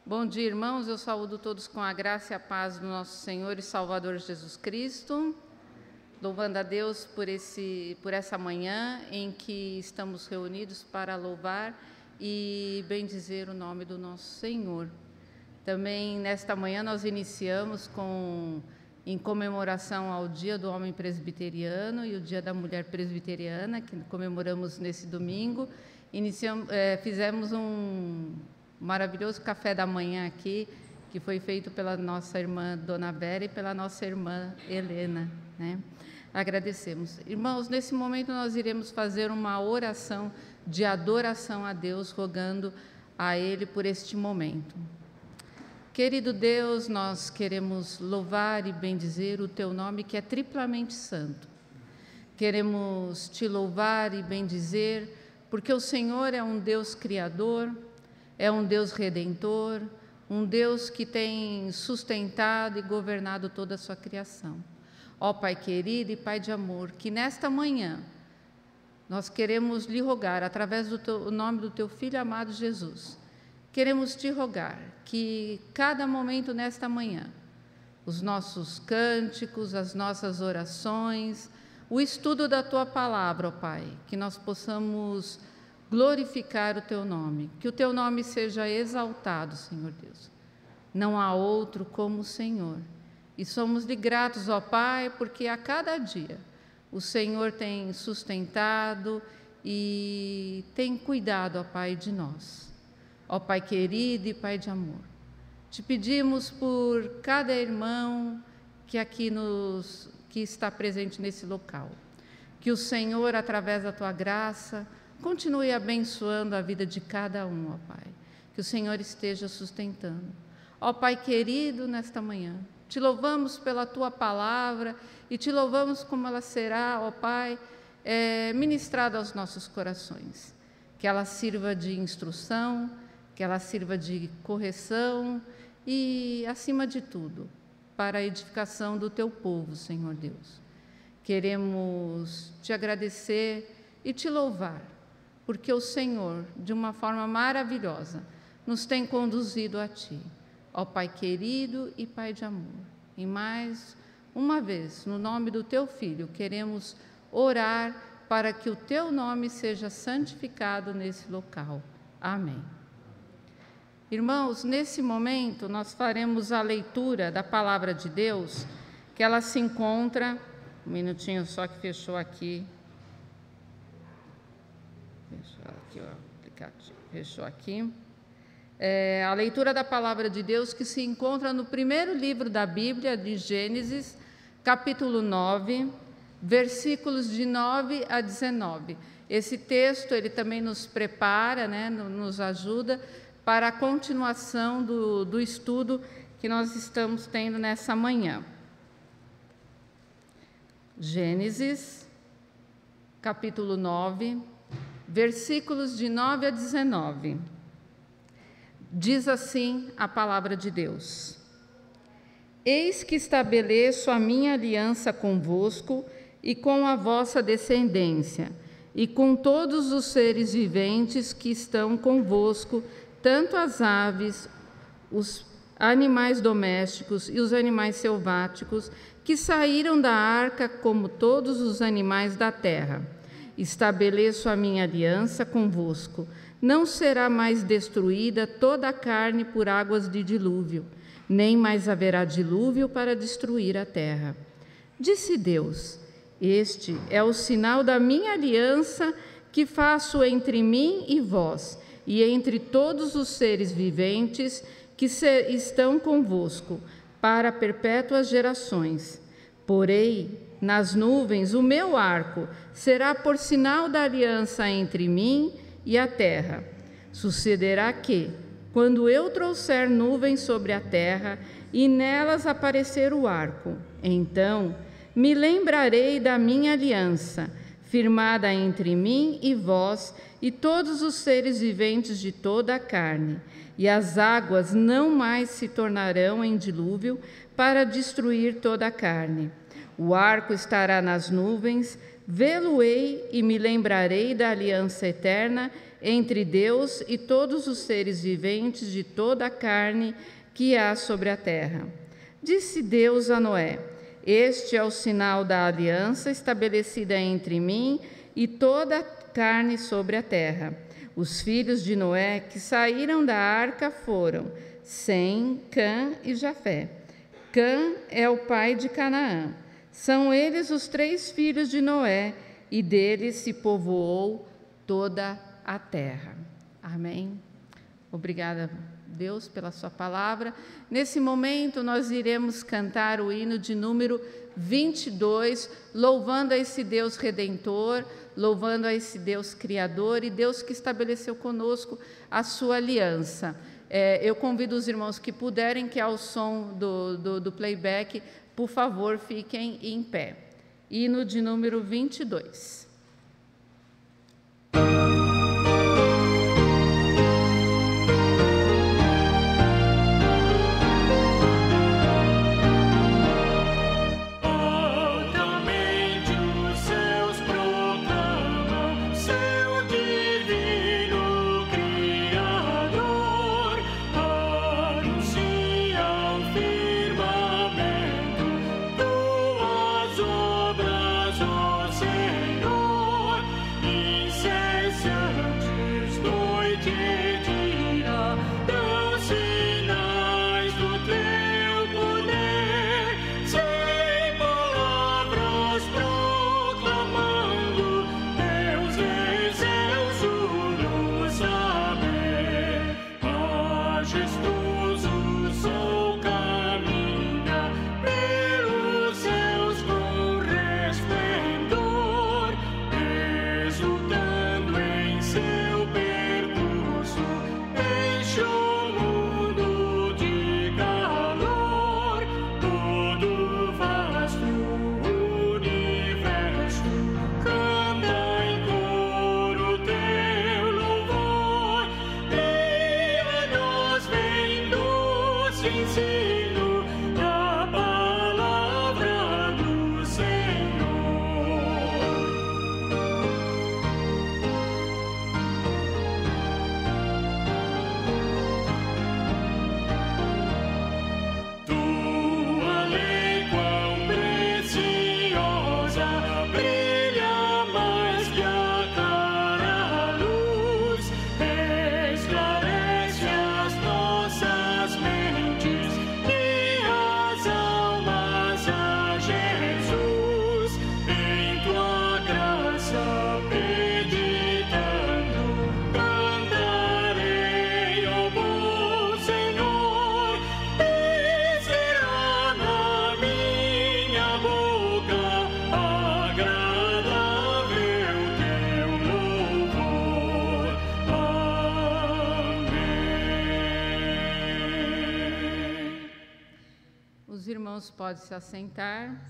Bom dia, irmãos. Eu saúdo todos com a graça e a paz do nosso Senhor e Salvador Jesus Cristo, louvando a Deus por essa manhã em que estamos reunidos para louvar e bendizer o nome do nosso Senhor. Também nesta manhã nós iniciamos em comemoração ao Dia do Homem Presbiteriano e o Dia da Mulher Presbiteriana, que comemoramos nesse domingo. Fizemos um maravilhoso café da manhã aqui, que foi feito pela nossa irmã Dona Vera e pela nossa irmã Helena, né? Agradecemos. Irmãos, nesse momento nós iremos fazer uma oração de adoração a Deus, rogando a Ele por este momento. Querido Deus, nós queremos louvar e bendizer o Teu nome, que é triplamente santo. Queremos Te louvar e bendizer, porque o Senhor é um Deus criador, é um Deus redentor, um Deus que tem sustentado e governado toda a sua criação. Ó Pai querido e Pai de amor, que nesta manhã nós queremos lhe rogar, através do nome do Teu Filho amado Jesus, queremos Te rogar que cada momento nesta manhã, os nossos cânticos, as nossas orações, o estudo da Tua palavra, ó Pai, que nós possamos glorificar o Teu nome, que o Teu nome seja exaltado, Senhor Deus. Não há outro como o Senhor. E somos-lhe gratos, ó Pai, porque a cada dia o Senhor tem sustentado e tem cuidado, ó Pai, de nós. Ó Pai querido e Pai de amor, Te pedimos por cada irmão que está presente nesse local, que o Senhor, através da Tua graça, continue abençoando a vida de cada um, ó Pai. Que o Senhor esteja sustentando. Ó Pai querido, nesta manhã, Te louvamos pela Tua palavra e Te louvamos como ela será, ó Pai, ministrada aos nossos corações. Que ela sirva de instrução, que ela sirva de correção e, acima de tudo, para a edificação do Teu povo, Senhor Deus. Queremos Te agradecer e Te louvar, porque o Senhor, de uma forma maravilhosa, nos tem conduzido a Ti, ó Pai querido e Pai de amor. E mais uma vez, no nome do Teu Filho, queremos orar para que o Teu nome seja santificado nesse local. Amém. Irmãos, nesse momento nós faremos a leitura da Palavra de Deus, que ela se encontra, um minutinho só que fechou aqui, fechou aqui. A leitura da Palavra de Deus que se encontra no primeiro livro da Bíblia, de Gênesis, capítulo 9, versículos de 9 a 19. Esse texto, ele também nos prepara, né, nos ajuda para a continuação do estudo que nós estamos tendo nessa manhã. Gênesis, capítulo 9, versículos de 9 a 19. Diz assim a palavra de Deus: Eis que estabeleço a minha aliança convosco e com a vossa descendência, e com todos os seres viventes que estão convosco, tanto as aves, os animais domésticos e os animais selváticos, que saíram da arca, como todos os animais da terra. Estabeleço a minha aliança convosco. Não será mais destruída toda a carne por águas de dilúvio, nem mais haverá dilúvio para destruir a terra. Disse Deus: Este é o sinal da minha aliança que faço entre mim e vós, e entre todos os seres viventes que estão convosco, para perpétuas gerações. Porei nas nuvens o meu arco, será por sinal da aliança entre mim e a terra. Sucederá que, quando eu trouxer nuvens sobre a terra e nelas aparecer o arco, então me lembrarei da minha aliança, firmada entre mim e vós e todos os seres viventes de toda a carne, e as águas não mais se tornarão em dilúvio para destruir toda a carne. O arco estará nas nuvens, Vê-lo-ei e me lembrarei da aliança eterna entre Deus e todos os seres viventes de toda a carne que há sobre a terra. Disse Deus a Noé: este é o sinal da aliança estabelecida entre mim e toda a carne sobre a terra. Os filhos de Noé que saíram da arca foram Sem, Cã e Jafé. Cã é o pai de Canaã. São eles os 3 filhos de Noé, e deles se povoou toda a terra. Amém. Obrigada, Deus, pela sua palavra. Nesse momento, nós iremos cantar o hino de número 22, louvando a esse Deus Redentor, louvando a esse Deus Criador e Deus que estabeleceu conosco a sua aliança. Eu convido os irmãos que puderem, que ao som do playback, por favor, fiquem em pé. Hino de número 22. Pode se assentar,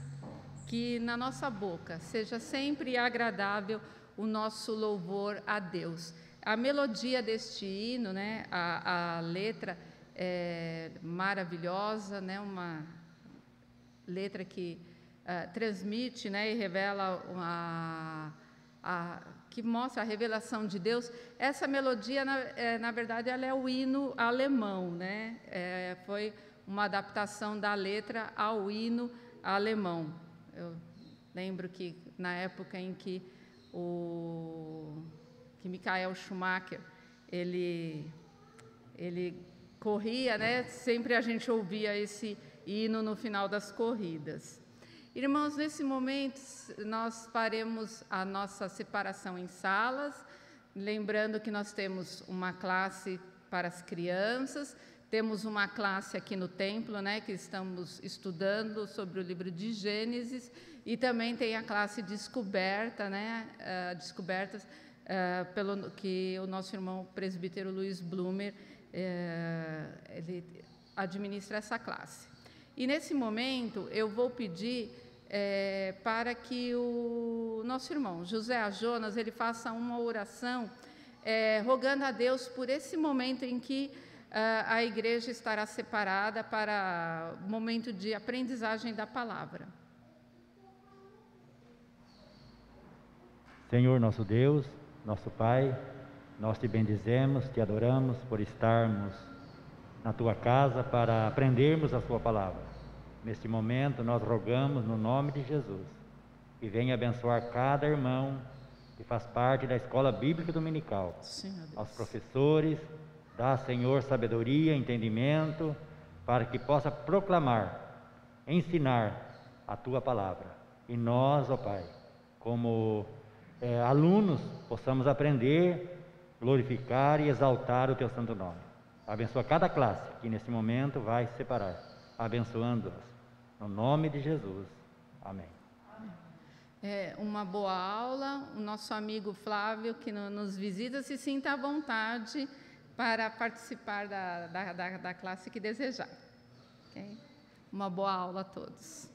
que na nossa boca seja sempre agradável o nosso louvor a Deus. A melodia deste hino, né, a letra é maravilhosa, né, uma letra que transmite, né, e revela que mostra a revelação de Deus. Essa melodia, na verdade, ela é o hino alemão, né? Foi uma adaptação da letra ao hino alemão. Eu lembro que na época em que Michael Schumacher ele corria, né? Sempre a gente ouvia esse hino no final das corridas. Irmãos, nesse momento nós faremos a nossa separação em salas, lembrando que nós temos uma classe para as crianças. Temos uma classe aqui no templo, né, que estamos estudando sobre o livro de Gênesis, e também tem a classe descoberta, né, pelo que o nosso irmão presbítero Luiz Blumer ele administra essa classe. E nesse momento eu vou pedir para que o nosso irmão José A. Jonas ele faça uma oração rogando a Deus por esse momento em que a igreja estará separada para o momento de aprendizagem da palavra. Senhor nosso Deus, nosso Pai, nós te bendizemos, te adoramos por estarmos na tua casa para aprendermos a sua palavra. Neste momento nós rogamos no nome de Jesus que venha abençoar cada irmão que faz parte da Escola Bíblica Dominical. Aos professores, dá, Senhor, sabedoria, entendimento, para que possa proclamar, ensinar a tua palavra. E nós, ó Pai, como alunos, possamos aprender, glorificar e exaltar o teu santo nome. Abençoa cada classe que nesse momento vai se separar, abençoando-as. No nome de Jesus. Amém. Uma boa aula. O nosso amigo Flávio, que nos visita, se sinta à vontade para participar da classe que desejar. Okay? Uma boa aula a todos.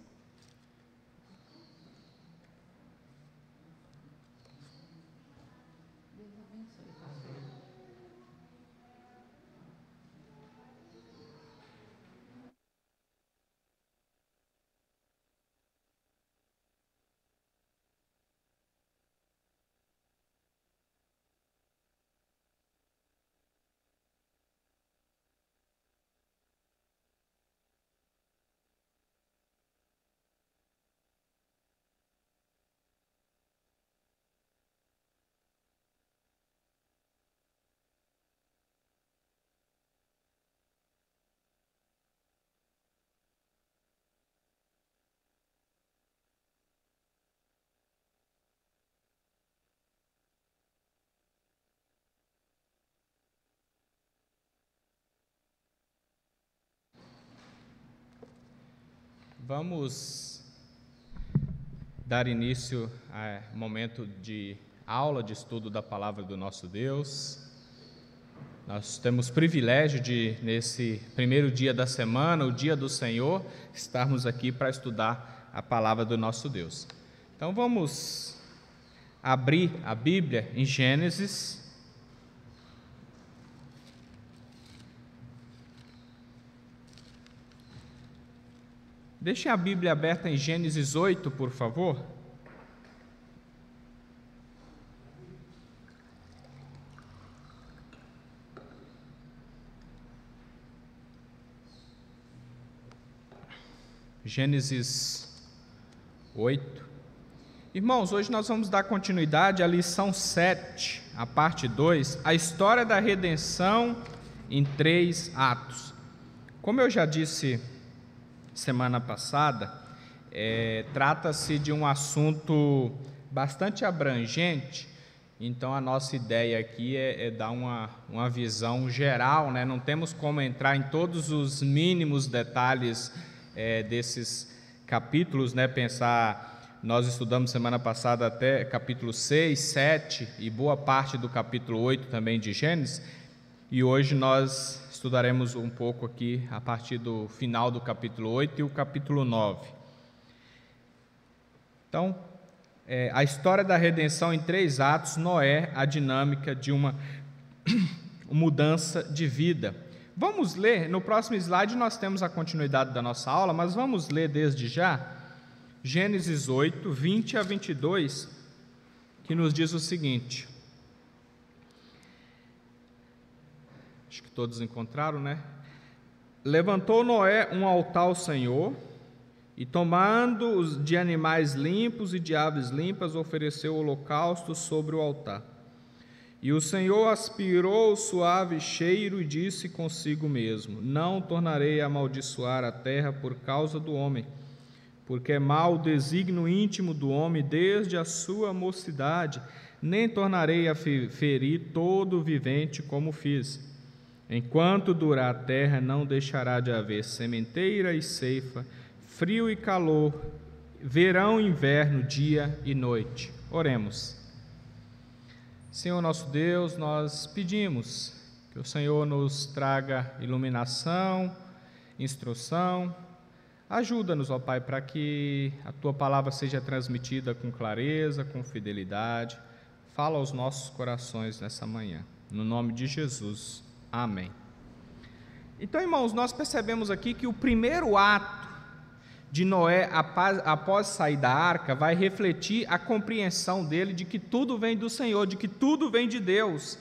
Vamos dar início ao momento de aula, de estudo da palavra do nosso Deus. Nós temos o privilégio de, nesse primeiro dia da semana, o dia do Senhor, estarmos aqui para estudar a palavra do nosso Deus. Então vamos abrir a Bíblia em Gênesis. Deixe a Bíblia aberta em Gênesis 8, por favor. Gênesis 8. Irmãos, hoje nós vamos dar continuidade à lição 7, a parte 2, a história da redenção em 3 atos. Como eu já disse semana passada, trata-se de um assunto bastante abrangente, então a nossa ideia aqui é dar uma visão geral, né? Não temos como entrar em todos os mínimos detalhes desses capítulos, né? Nós estudamos semana passada até capítulo 6, 7 e boa parte do capítulo 8 também de Gênesis, e hoje nós estudaremos um pouco aqui a partir do final do capítulo 8 e o capítulo 9. Então, a história da redenção em 3 atos, Noé, a dinâmica de uma mudança de vida. Vamos ler, no próximo slide nós temos a continuidade da nossa aula, mas vamos ler desde já, Gênesis 8, 20 a 22, que nos diz o seguinte. Acho que todos encontraram, né? Levantou Noé um altar ao Senhor, e tomando de animais limpos e de aves limpas, ofereceu holocausto sobre o altar. E o Senhor aspirou o suave cheiro e disse consigo mesmo: não tornarei a amaldiçoar a terra por causa do homem, porque é mau o desígnio íntimo do homem desde a sua mocidade, nem tornarei a ferir todo o vivente como fiz. Enquanto durar a terra, não deixará de haver sementeira e ceifa, frio e calor, verão e inverno, dia e noite. Oremos. Senhor nosso Deus, nós pedimos que o Senhor nos traga iluminação, instrução. Ajuda-nos, ó Pai, para que a Tua palavra seja transmitida com clareza, com fidelidade. Fala aos nossos corações nessa manhã. No nome de Jesus. Amém. Então, irmãos, nós percebemos aqui que o primeiro ato de Noé após sair da arca vai refletir a compreensão dele de que tudo vem do Senhor, de que tudo vem de Deus.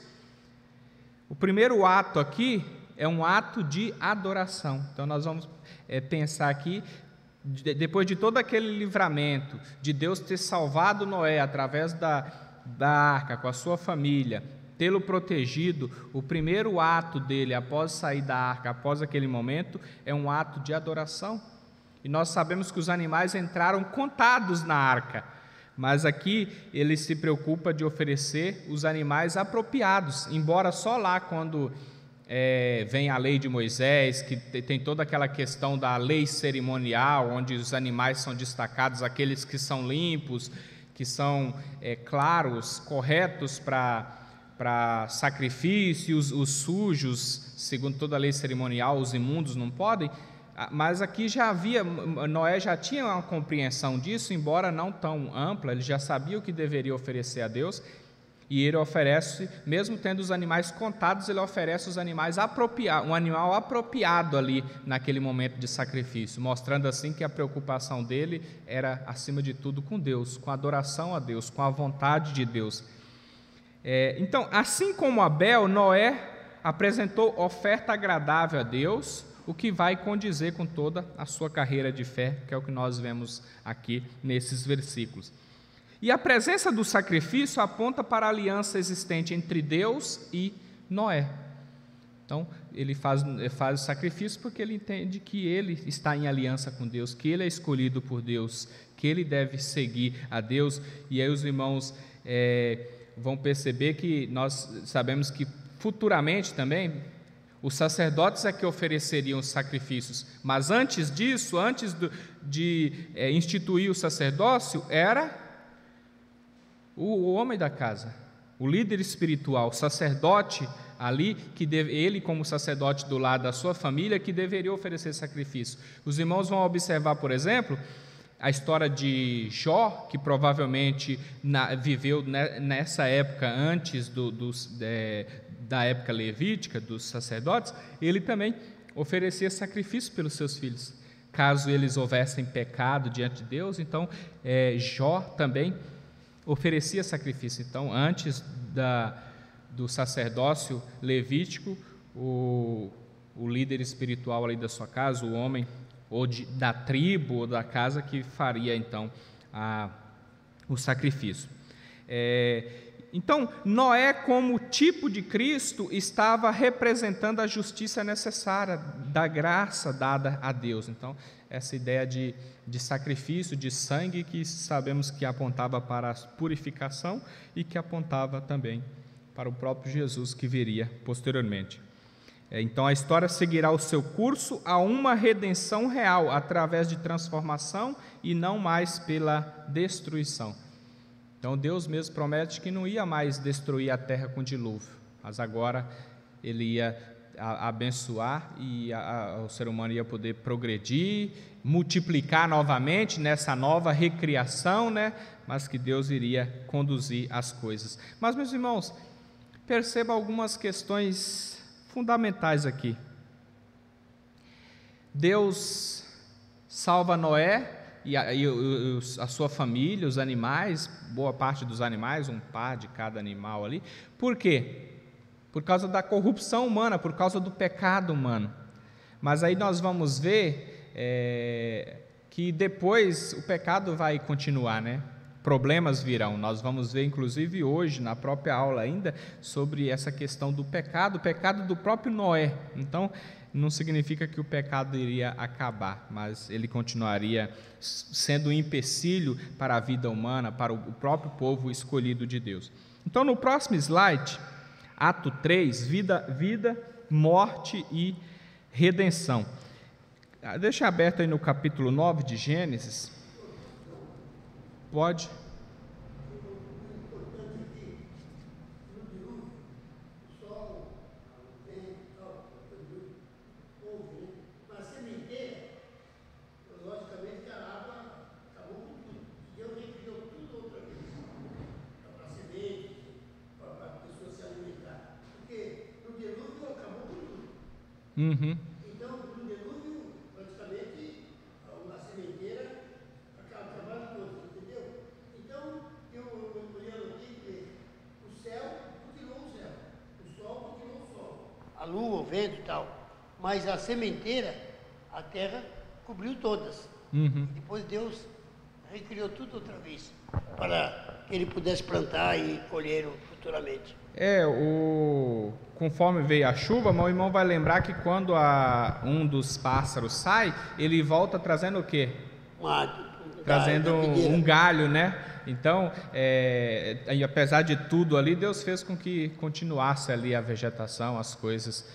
O primeiro ato aqui é um ato de adoração. Então nós vamos pensar aqui, depois de todo aquele livramento, de Deus ter salvado Noé através da arca, com a sua família, tê-lo protegido, o primeiro ato dele após sair da arca, após aquele momento, é um ato de adoração. E nós sabemos que os animais entraram contados na arca, mas aqui ele se preocupa de oferecer os animais apropriados, embora só lá quando vem a lei de Moisés, que tem toda aquela questão da lei cerimonial, onde os animais são destacados, aqueles que são limpos, que são claros, corretos para sacrifícios, os sujos, segundo toda a lei cerimonial, os imundos não podem. Mas aqui Noé já tinha uma compreensão disso, embora não tão ampla, ele já sabia o que deveria oferecer a Deus, e ele oferece, mesmo tendo os animais contados, ele oferece os animais um animal apropriado ali naquele momento de sacrifício, mostrando assim que a preocupação dele era, acima de tudo, com Deus, com a adoração a Deus, com a vontade de Deus. Então, assim como Abel, Noé apresentou oferta agradável a Deus, o que vai condizer com toda a sua carreira de fé, que é o que nós vemos aqui nesses versículos. E a presença do sacrifício aponta para a aliança existente entre Deus e Noé. Então, ele faz o sacrifício porque ele entende que ele está em aliança com Deus, que ele é escolhido por Deus, que ele deve seguir a Deus. E aí os irmãos vão perceber que nós sabemos que futuramente também os sacerdotes é que ofereceriam os sacrifícios, mas antes disso, de instituir o sacerdócio, era o homem da casa, o líder espiritual, o sacerdote ali, ele como sacerdote do lado da sua família, que deveria oferecer sacrifício. Os irmãos vão observar, por exemplo, a história de Jó, que provavelmente viveu nessa época antes da época levítica, dos sacerdotes. Ele também oferecia sacrifício pelos seus filhos, caso eles houvessem pecado diante de Deus. Então, Jó também oferecia sacrifício. Então, antes do sacerdócio levítico, o líder espiritual ali da sua casa, o homem, ou da tribo, ou da casa, que faria então o sacrifício. Então, Noé, como tipo de Cristo, estava representando a justiça necessária, da graça dada a Deus. Então, essa ideia de sacrifício, de sangue, que sabemos que apontava para a purificação e que apontava também para o próprio Jesus que viria posteriormente. Então, a história seguirá o seu curso a uma redenção real, através de transformação e não mais pela destruição. Então, Deus mesmo promete que não ia mais destruir a terra com dilúvio, mas agora Ele ia abençoar e o ser humano ia poder progredir, multiplicar novamente nessa nova recriação, né? Mas que Deus iria conduzir as coisas. Mas, meus irmãos, perceba algumas questões fundamentais aqui. Deus salva Noé e a sua família, os animais, boa parte dos animais, um par de cada animal ali. Por quê? Por causa da corrupção humana, por causa do pecado humano. Mas aí nós vamos ver que depois o pecado vai continuar, né? Problemas virão. Nós vamos ver, inclusive hoje, na própria aula ainda, sobre essa questão do pecado, o pecado do próprio Noé. Então, não significa que o pecado iria acabar, mas ele continuaria sendo um empecilho para a vida humana, para o próprio povo escolhido de Deus. Então, no próximo slide, ato 3, vida, morte e redenção. Deixa aberto aí no capítulo 9 de Gênesis. Pode. Então, no dilúvio, praticamente, a sementeira a lua, o vento e tal. Mas a sementeira, a terra cobriu todas. E depois Deus recriou tudo outra vez, para que ele pudesse plantar e colher futuramente. Conforme veio a chuva, meu irmão vai lembrar que quando um dos pássaros sai, ele volta trazendo o quê? Trazendo um galho, né? Então, e apesar de tudo ali, Deus fez com que continuasse ali a vegetação, as coisas.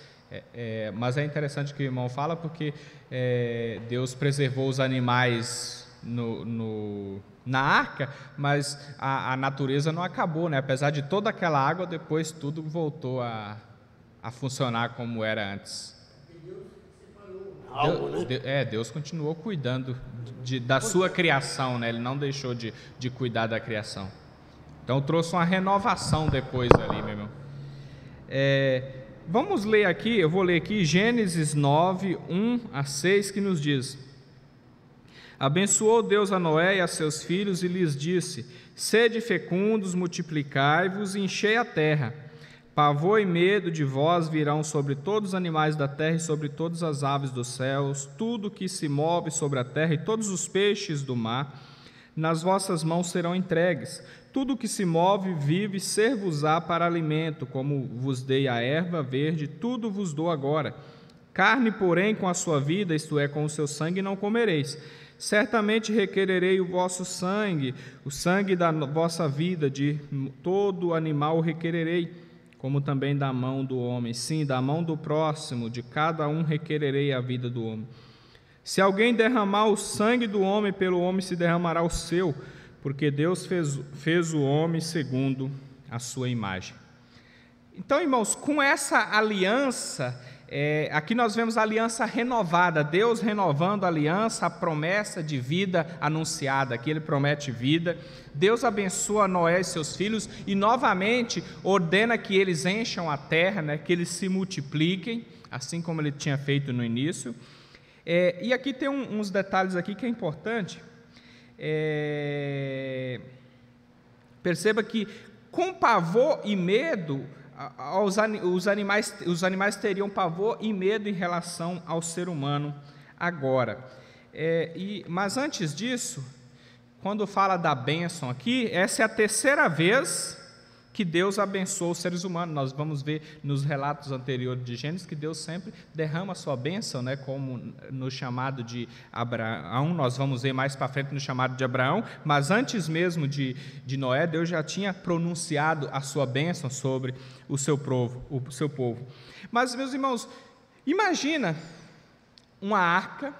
Mas é interessante que o irmão fala, porque Deus preservou os animais na arca, mas a natureza não acabou, né? Apesar de toda aquela água, depois tudo voltou a funcionar como era antes. Deus continuou cuidando da sua criação, né? Ele não deixou de cuidar da criação. Então trouxe uma renovação depois ali, meu irmão. Vamos ler aqui, eu vou ler aqui Gênesis 9, 1 a 6, que nos diz: Abençoou Deus a Noé e a seus filhos e lhes disse: Sede fecundos, multiplicai-vos e enchei a terra. Pavor e medo de vós virão sobre todos os animais da terra e sobre todas as aves dos céus, tudo que se move sobre a terra e todos os peixes do mar, nas vossas mãos serão entregues. Tudo que se move vive, ser-vos-á para alimento, como vos dei a erva verde, tudo vos dou agora. Carne, porém, com a sua vida, isto é, com o seu sangue, não comereis. Certamente requererei o vosso sangue, o sangue da vossa vida, de todo animal requererei, como também da mão do homem, sim, da mão do próximo, de cada um requererei a vida do homem. Se alguém derramar o sangue do homem, pelo homem se derramará o seu, porque Deus fez o homem segundo a sua imagem. Então, irmãos, com essa aliança, aqui nós vemos a aliança renovada, Deus renovando a aliança, a promessa de vida anunciada, aqui ele promete vida. Deus abençoa Noé e seus filhos e novamente ordena que eles encham a terra, né, que eles se multipliquem, assim como ele tinha feito no início. E aqui tem uns detalhes aqui que é importante. Perceba que com pavor e medo, os animais teriam pavor e medo em relação ao ser humano agora. Mas antes disso, quando fala da bênção aqui, essa é a terceira vez que Deus abençoa os seres humanos. Nós vamos ver nos relatos anteriores de Gênesis que Deus sempre derrama a sua bênção, né, como no chamado de Abraão, nós vamos ver mais para frente no chamado de Abraão, mas antes mesmo de Noé, Deus já tinha pronunciado a sua bênção sobre o seu povo. Mas, meus irmãos, imagina uma arca,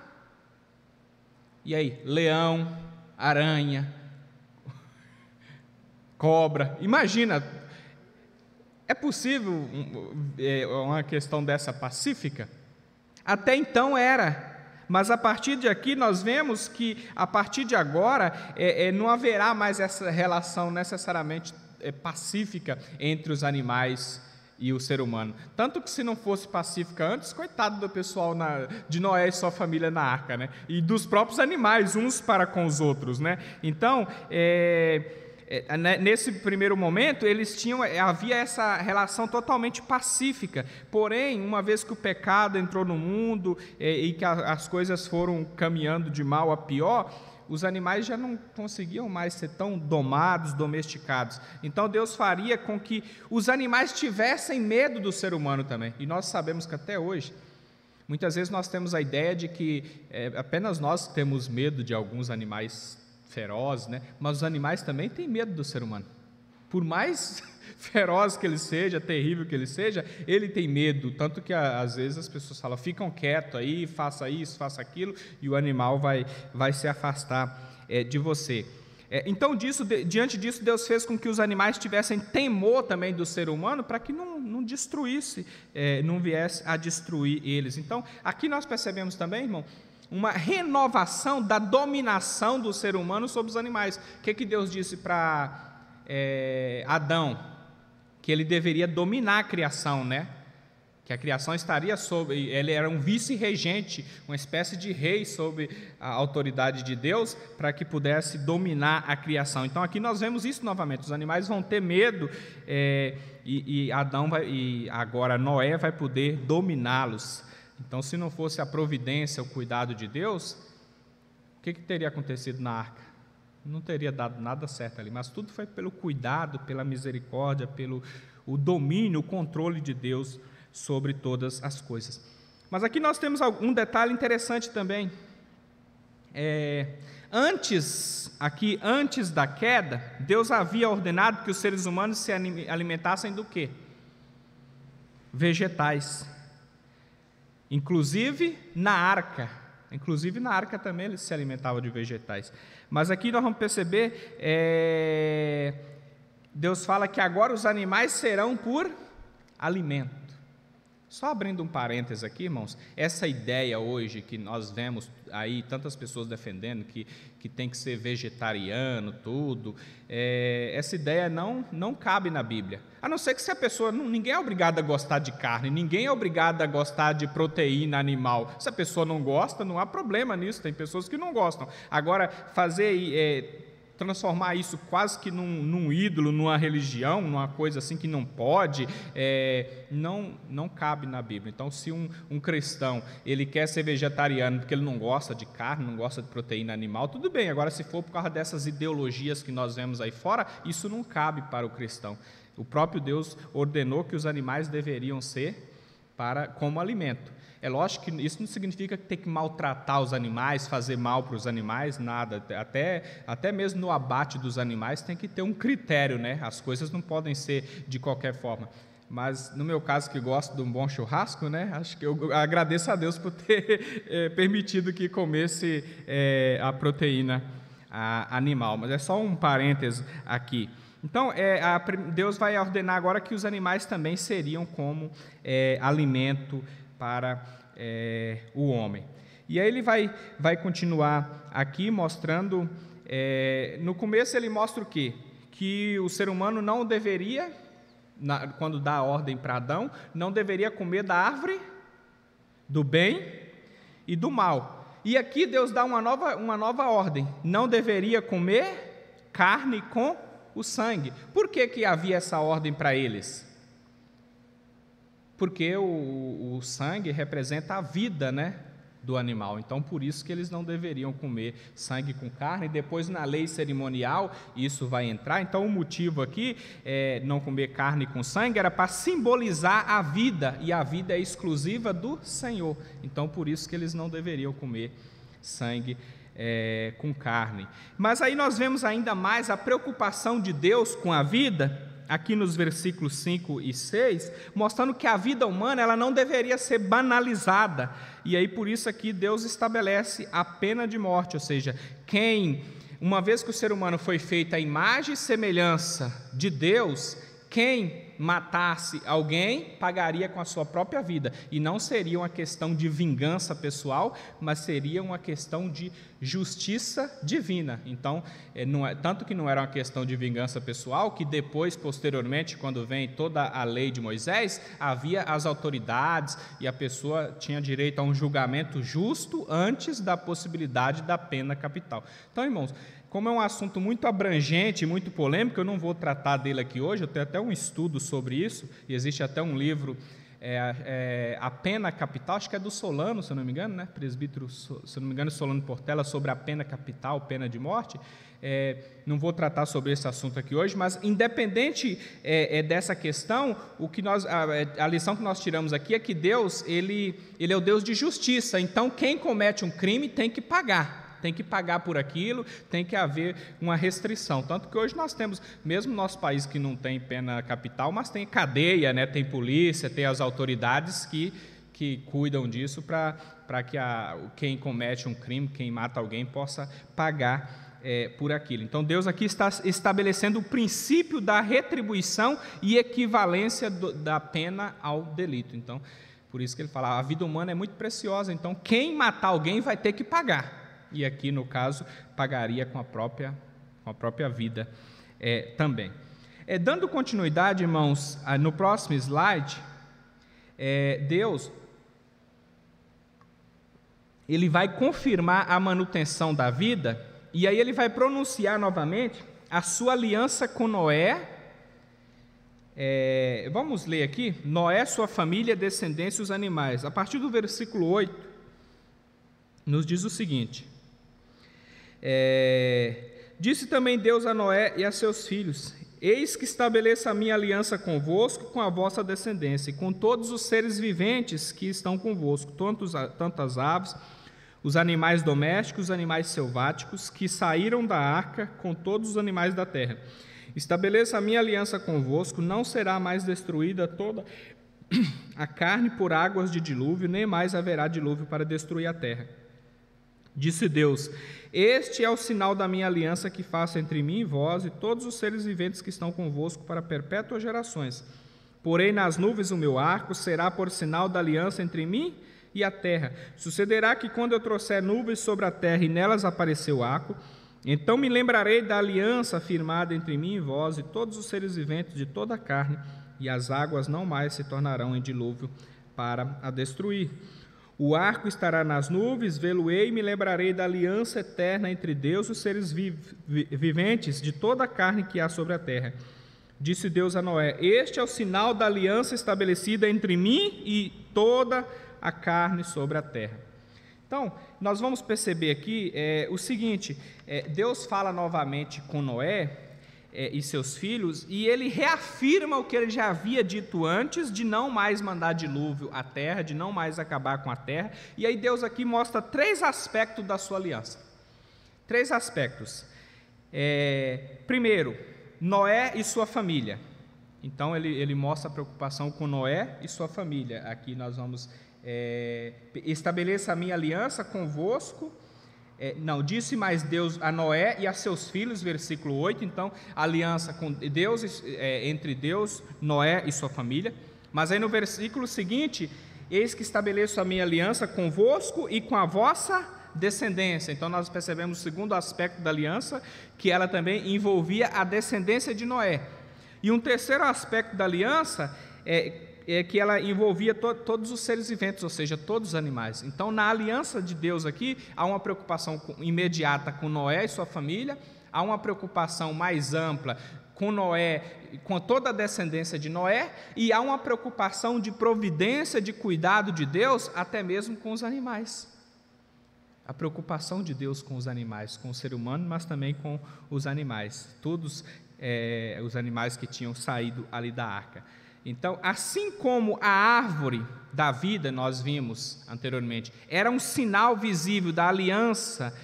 e aí, leão, aranha, cobra, imagina, é possível uma questão dessa pacífica? Até então era, mas a partir de aqui nós vemos que a partir de agora não haverá mais essa relação necessariamente pacífica entre os animais e o ser humano. Tanto que se não fosse pacífica antes, coitado do pessoal de Noé e sua família na arca, né? E dos próprios animais, uns para com os outros, né? Então, nesse primeiro momento, havia essa relação totalmente pacífica. Porém, uma vez que o pecado entrou no mundo e que as coisas foram caminhando de mal a pior, os animais já não conseguiam mais ser tão domados, domesticados. Então Deus faria com que os animais tivessem medo do ser humano também. E nós sabemos que até hoje, muitas vezes nós temos a ideia de que apenas nós temos medo de alguns animais ferozes, né? Mas os animais também têm medo do ser humano. Por mais feroz que ele seja, terrível que ele seja, ele tem medo, tanto que às vezes as pessoas falam, ficam quietos aí, faça isso, faça aquilo, e o animal vai se afastar de você. Então, diante disso, Deus fez com que os animais tivessem temor também do ser humano, para que não destruísse, não viesse a destruir eles. Então, aqui nós percebemos também, irmão, uma renovação da dominação do ser humano sobre os animais. O que Deus disse para Adão? Que ele deveria dominar a criação, né? que a criação estaria sobre, ele era um vice-regente, uma espécie de rei sobre a autoridade de Deus, para que pudesse dominar a criação. Então aqui nós vemos isso novamente, os animais vão ter medo, e agora Noé vai poder dominá-los. Então, se não fosse a providência, o cuidado de Deus, o que teria acontecido na arca? Não teria dado nada certo ali, mas tudo foi pelo cuidado, pela misericórdia, pelo o domínio, o controle de Deus sobre todas as coisas. Mas aqui nós temos um detalhe interessante também. Antes da queda, Deus havia ordenado que os seres humanos se alimentassem do quê? Vegetais. Inclusive na arca também eles se alimentavam de vegetais. Mas aqui nós vamos perceber, Deus fala que agora os animais serão por alimento. Só abrindo um parênteses aqui, irmãos, essa ideia hoje que nós vemos aí tantas pessoas defendendo que tem que ser vegetariano, tudo, essa ideia não cabe na Bíblia. A não ser que se a pessoa, ninguém é obrigado a gostar de carne, ninguém é obrigado a gostar de proteína animal. Se a pessoa não gosta, não há problema nisso, tem pessoas que não gostam. Agora, transformar isso quase que num ídolo, numa religião, numa coisa assim que não pode, não cabe na Bíblia. Então, se um cristão ele quer ser vegetariano porque ele não gosta de carne, não gosta de proteína animal, tudo bem. Agora, se for por causa dessas ideologias que nós vemos aí fora, isso não cabe para o cristão. O próprio Deus ordenou que os animais deveriam ser como alimento. É lógico que isso não significa que tem que maltratar os animais, fazer mal para os animais, nada. Até mesmo no abate dos animais tem que ter um critério, né? As coisas não podem ser de qualquer forma. Mas no meu caso, que gosto de um bom churrasco, né? Acho que eu agradeço a Deus por ter permitido que comesse a proteína animal. Mas é só um parênteses aqui. Então, Deus vai ordenar agora que os animais também seriam como alimento para o homem. E aí ele vai continuar aqui mostrando, no começo ele mostra o quê? Que o ser humano não deveria, quando dá a ordem para Adão, não deveria comer da árvore do bem e do mal. E aqui Deus dá uma nova ordem, não deveria comer carne com o sangue. Por que havia essa ordem para eles? Porque o sangue representa a vida, né, do animal. Então, por isso que eles não deveriam comer sangue com carne. Depois, na lei cerimonial, isso vai entrar. Então, o motivo aqui, não comer carne com sangue, era para simbolizar a vida, e a vida é exclusiva do Senhor. Então, por isso que eles não deveriam comer sangue com carne. Mas aí nós vemos ainda mais a preocupação de Deus com a vida, aqui nos versículos 5 e 6, mostrando que a vida humana ela não deveria ser banalizada. E aí por isso aqui Deus estabelece a pena de morte, ou seja, uma vez que o ser humano foi feito à imagem e semelhança de Deus, quem matasse alguém pagaria com a sua própria vida, e não seria uma questão de vingança pessoal, mas seria uma questão de justiça divina. Então, tanto que não era uma questão de vingança pessoal, que depois, posteriormente, quando vem toda a lei de Moisés, havia as autoridades e a pessoa tinha direito a um julgamento justo antes da possibilidade da pena capital. Então, irmãos, como é um assunto muito abrangente, muito polêmico, eu não vou tratar dele aqui hoje, eu tenho até um estudo sobre isso, e existe até um livro, A Pena Capital, acho que é do Solano, se eu não me engano, né? Presbítero, se eu não me engano, Solano Portela, sobre a pena capital, pena de morte. Não vou tratar sobre esse assunto aqui hoje, mas independente dessa questão, a lição que nós tiramos aqui é que Deus, ele é o Deus de justiça. Então, quem comete um crime tem que pagar. Tem que pagar por aquilo, tem que haver uma restrição. Tanto que hoje nós temos, mesmo no nosso país que não tem pena capital, mas tem cadeia, né? Tem polícia, tem as autoridades que cuidam disso para que quem comete um crime, quem mata alguém, possa pagar por aquilo. Então Deus aqui está estabelecendo o princípio da retribuição e equivalência da pena ao delito. Então, por isso que ele fala, a vida humana é muito preciosa, então quem matar alguém vai ter que pagar. E aqui, no caso, pagaria com a própria vida também. Dando continuidade, irmãos, no próximo slide, Deus, Ele vai confirmar a manutenção da vida, e aí Ele vai pronunciar novamente a sua aliança com Noé. Vamos ler aqui, Noé, sua família, descendência e os animais. A partir do versículo 8, nos diz o seguinte: disse também Deus a Noé e a seus filhos: eis que estabeleço a minha aliança convosco, com a vossa descendência, e com todos os seres viventes que estão convosco, tanto as aves, os animais domésticos, os animais selváticos, que saíram da arca, com todos os animais da terra. Estabeleço a minha aliança convosco, não será mais destruída toda a carne por águas de dilúvio, nem mais haverá dilúvio para destruir a terra. Disse Deus: este é o sinal da minha aliança que faço entre mim e vós e todos os seres viventes que estão convosco para perpétuas gerações. Porém nas nuvens o meu arco será por sinal da aliança entre mim e a terra. Sucederá que quando eu trouxer nuvens sobre a terra e nelas aparecer o arco, então me lembrarei da aliança firmada entre mim e vós e todos os seres viventes de toda a carne, e as águas não mais se tornarão em dilúvio para a destruir. O arco estará nas nuvens, vê-lo-ei e me lembrarei da aliança eterna entre Deus e os seres viventes de toda a carne que há sobre a terra. Disse Deus a Noé: este é o sinal da aliança estabelecida entre mim e toda a carne sobre a terra. Então, nós vamos perceber aqui o seguinte: Deus fala novamente com Noé e seus filhos, e ele reafirma o que ele já havia dito antes, de não mais mandar dilúvio à terra, de não mais acabar com a terra. E aí Deus aqui mostra 3 aspectos da sua aliança. 3 aspectos. Primeiro, Noé e sua família. Então ele mostra a preocupação com Noé e sua família. Aqui nós vamos estabeleça a minha aliança convosco. Disse mais Deus a Noé e a seus filhos, versículo 8. Então, aliança com Deus, entre Deus, Noé e sua família. Mas aí no versículo seguinte: eis que estabeleço a minha aliança convosco e com a vossa descendência. Então nós percebemos o segundo aspecto da aliança, que ela também envolvia a descendência de Noé. E um terceiro aspecto da aliança é que ela envolvia todos os seres viventes, ou seja, todos os animais. Então, na aliança de Deus aqui, há uma preocupação imediata com Noé e sua família, há uma preocupação mais ampla com Noé, com toda a descendência de Noé, e há uma preocupação de providência, de cuidado de Deus, até mesmo com os animais. A preocupação de Deus com os animais, com o ser humano, mas também com os animais, todos os animais que tinham saído ali da arca. Então, assim como a árvore da vida, nós vimos anteriormente, era um sinal visível da aliança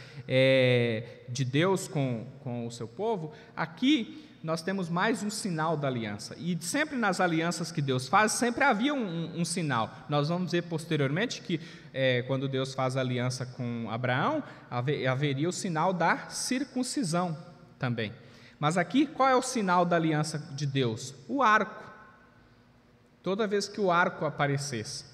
de Deus com o seu povo, aqui nós temos mais um sinal da aliança. E sempre nas alianças que Deus faz, sempre havia um sinal. Nós vamos ver posteriormente que quando Deus faz a aliança com Abraão, haveria o sinal da circuncisão também. Mas aqui, qual é o sinal da aliança de Deus? O arco. Toda vez que o arco aparecesse.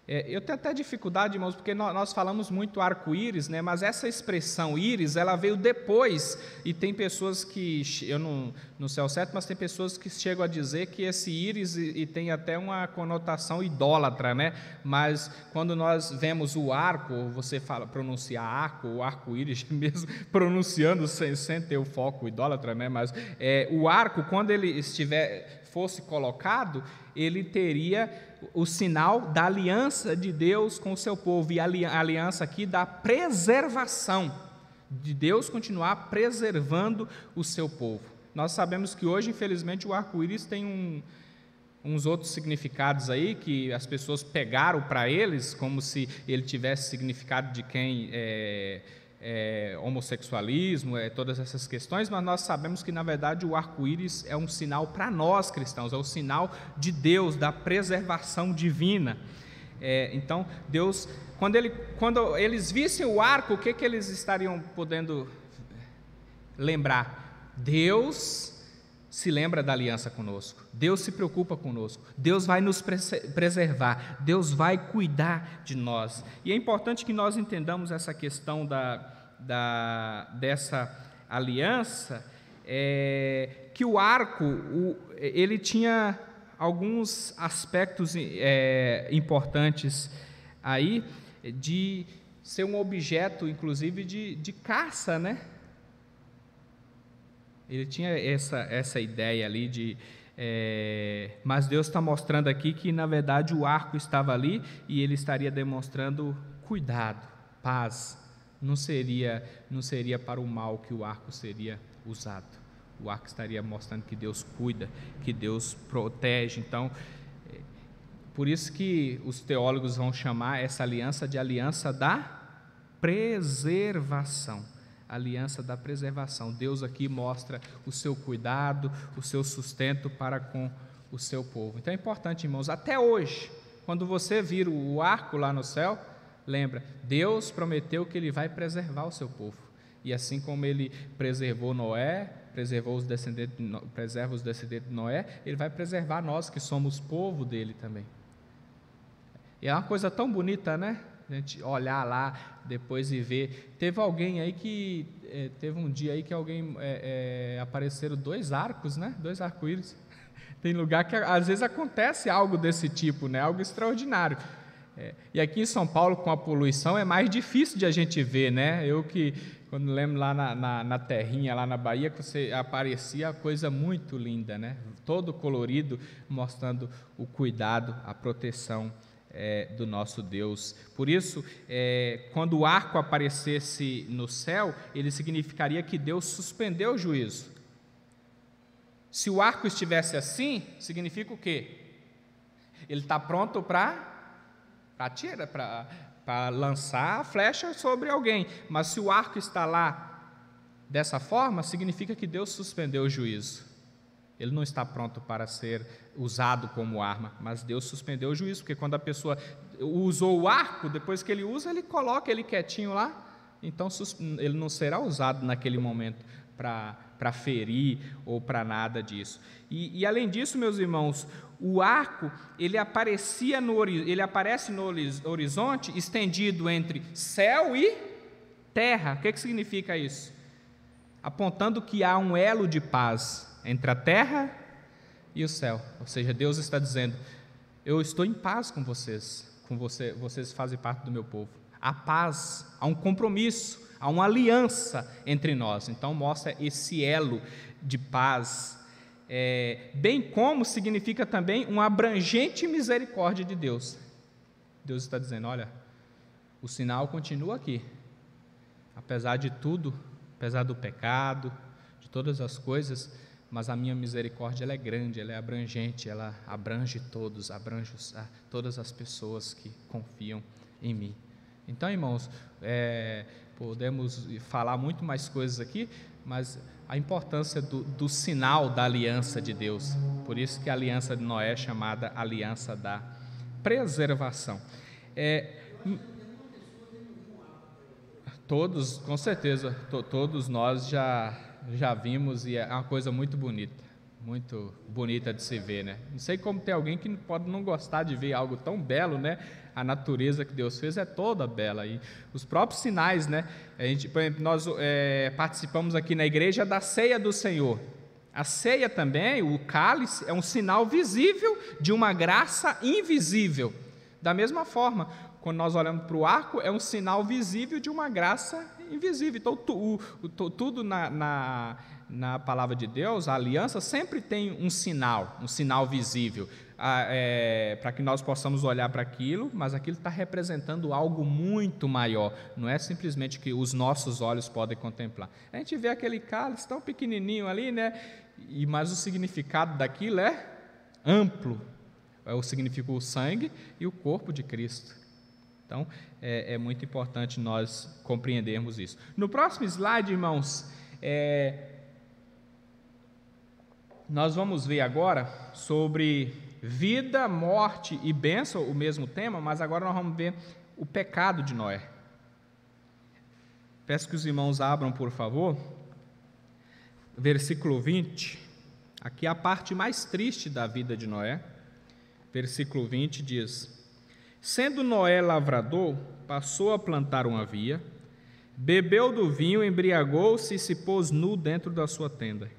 Eu tenho até dificuldade, irmãos, porque nós falamos muito arco-íris, né? Mas essa expressão íris, ela veio depois, e tem pessoas que, eu não sei ao certo, mas tem pessoas que chegam a dizer que esse íris e tem até uma conotação idólatra, né? Mas quando nós vemos o arco, você pronuncia arco, o arco-íris, mesmo pronunciando sem ter o foco idólatra, né? Mas o arco, quando ele fosse colocado, ele teria o sinal da aliança de Deus com o seu povo, e a aliança aqui da preservação, de Deus continuar preservando o seu povo. Nós sabemos que hoje, infelizmente, o arco-íris tem uns outros significados aí, que as pessoas pegaram para eles, como se ele tivesse significado de quem homossexualismo, todas essas questões, mas nós sabemos que, na verdade, o arco-íris é um sinal para nós cristãos, é o sinal de Deus, da preservação divina. Então, Deus, quando eles vissem o arco, o que eles estariam podendo lembrar? Deus se lembra da aliança conosco, Deus se preocupa conosco, Deus vai nos preservar, Deus vai cuidar de nós. E é importante que nós entendamos essa questão dessa aliança, que o arco, ele tinha alguns aspectos importantes aí de ser um objeto, inclusive, de caça, né? Ele tinha essa ideia ali mas Deus está mostrando aqui que, na verdade, o arco estava ali e ele estaria demonstrando cuidado, paz. Não seria para o mal que o arco seria usado. O arco estaria mostrando que Deus cuida, que Deus protege. Então, por isso que os teólogos vão chamar essa aliança de aliança da preservação. Aliança da preservação. Deus aqui mostra o seu cuidado, o seu sustento para com o seu povo. Então é importante, irmãos, até hoje, quando você vir o arco lá no céu, lembra, Deus prometeu que Ele vai preservar o seu povo. E assim como Ele preservou Noé, preserva os descendentes de Noé, Ele vai preservar nós que somos povo dEle também. E é uma coisa tão bonita, né? A gente olhar lá depois e ver. Teve alguém aí que teve um dia aí que alguém apareceram 2 arcos, né? 2 arco-íris. Tem lugar que às vezes acontece algo desse tipo, né? Algo extraordinário. E aqui em São Paulo, com a poluição, é mais difícil de a gente ver, né? Eu que, quando lembro lá na terrinha, lá na Bahia, que você aparecia coisa muito linda, né? Todo colorido, mostrando o cuidado, a proteção do nosso Deus. Por isso, quando o arco aparecesse no céu, ele significaria que Deus suspendeu o juízo. Se o arco estivesse assim, significa o quê? Ele está pronto para lançar a flecha sobre alguém. Mas se o arco está lá dessa forma, significa que Deus suspendeu o juízo. Ele não está pronto para ser usado como arma, mas Deus suspendeu o juízo, porque quando a pessoa usou o arco, depois que ele usa, ele coloca ele quietinho lá, então ele não será usado naquele momento para ferir ou para nada disso. E além disso, meus irmãos, o arco, ele aparece no horizonte, estendido entre céu e terra. O que significa isso? Apontando que há um elo de paz entre a terra e o céu. Ou seja, Deus está dizendo, eu estou em paz com vocês, vocês fazem parte do meu povo. Há paz, há um compromisso, há uma aliança entre nós. Então mostra esse elo de paz, bem como significa também uma abrangente misericórdia de Deus. Deus está dizendo, olha, o sinal continua aqui, apesar de tudo, apesar do pecado, de todas as coisas, mas a minha misericórdia ela é grande, ela é abrangente, ela abrange todos, abrange todas as pessoas que confiam em mim. Então, irmãos, podemos falar muito mais coisas aqui, mas a importância do sinal da aliança de Deus, por isso que a aliança de Noé é chamada aliança da preservação. Todos, com certeza, todos nós já vimos, e é uma coisa muito bonita de se ver, né? Não sei como tem alguém que pode não gostar de ver algo tão belo, né? A natureza que Deus fez é toda bela, e os próprios sinais, né? Por exemplo, nós participamos aqui na igreja da ceia do Senhor. A ceia também, o cálice, é um sinal visível de uma graça invisível. Da mesma forma, quando nós olhamos para o arco, é um sinal visível de uma graça invisível. Então, tudo na palavra de Deus, a aliança, sempre tem um sinal visível, para que nós possamos olhar para aquilo, mas aquilo está representando algo muito maior, não é simplesmente que os nossos olhos podem contemplar. A gente vê aquele cálice tão pequenininho ali, né? Mas o significado daquilo é amplo, significa o sangue e o corpo de Cristo. Então, é muito importante nós compreendermos isso. No próximo slide, irmãos, nós vamos ver agora sobre vida, morte e bênção, o mesmo tema, mas agora nós vamos ver o pecado de Noé. Peço que os irmãos abram, por favor, versículo 20, aqui é a parte mais triste da vida de Noé. Versículo 20 diz: sendo Noé lavrador, passou a plantar uma via, bebeu do vinho, embriagou-se e se pôs nu dentro da sua tenda.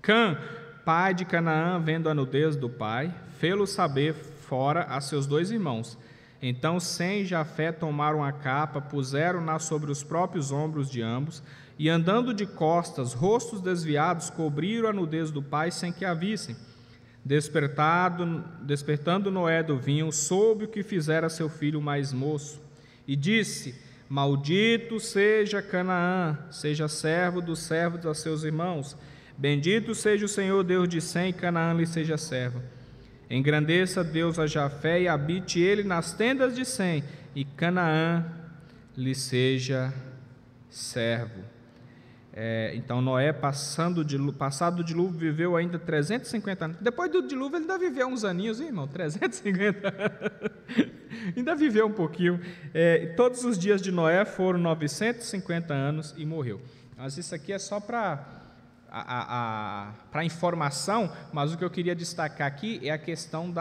Cã, pai de Canaã, vendo a nudez do pai, fê-lo saber fora a seus 2 irmãos. Então Sem e Jafé tomaram a capa, puseram-na sobre os próprios ombros de ambos, e andando de costas, rostos desviados, cobriram a nudez do pai sem que a vissem. Despertando Noé do vinho, soube o que fizera seu filho mais moço, e disse: Maldito seja Canaã, seja servo dos servos a seus irmãos. Bendito seja o Senhor Deus de Sem, e Canaã lhe seja servo. Engrandeça Deus a Jafé, e habite ele nas tendas de Sem, e Canaã lhe seja servo. Então Noé, passado o dilúvio, viveu ainda 350 anos. Depois do dilúvio ele ainda viveu uns aninhos, irmão, 350 anos. Ainda viveu um pouquinho. Todos os dias de Noé foram 950 anos e morreu. Mas isso aqui é só para informação, mas o que eu queria destacar aqui é a questão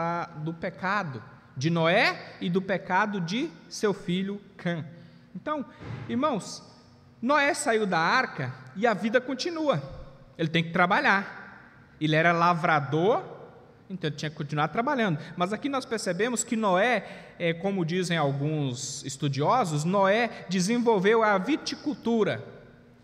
do pecado de Noé e do pecado de seu filho Cã. Então, irmãos, Noé saiu da arca e a vida continua. Ele tem que trabalhar. Ele era lavrador, então ele tinha que continuar trabalhando. Mas aqui nós percebemos que Noé, como dizem alguns estudiosos, Noé desenvolveu a viticultura,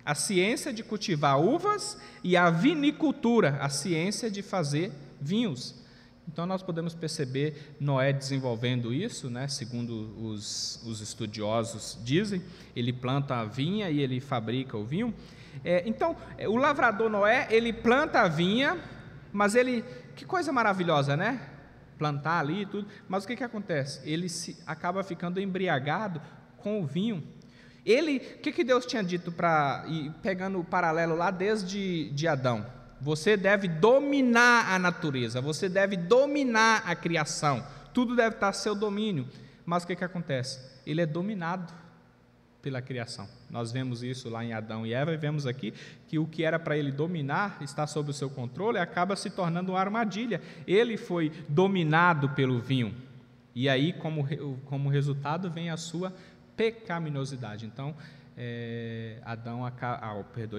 a ciência de cultivar uvas, e a vinicultura, a ciência de fazer vinhos. Então nós podemos perceber Noé desenvolvendo isso, né? Segundo os estudiosos dizem, ele planta a vinha e ele fabrica o vinho. Então o lavrador Noé, ele planta a vinha, mas que coisa maravilhosa, né? Plantar ali e tudo, mas o que acontece? Ele acaba ficando embriagado com o vinho. O que Deus tinha dito, pegando o paralelo lá desde Adão? Você deve dominar a natureza, você deve dominar a criação, tudo deve estar a seu domínio. Mas o que acontece? Ele é dominado pela criação. Nós vemos isso lá em Adão e Eva, e vemos aqui que o que era para ele dominar, está sob o seu controle, acaba se tornando uma armadilha. Ele foi dominado pelo vinho, e aí como resultado vem a sua pecaminosidade. Então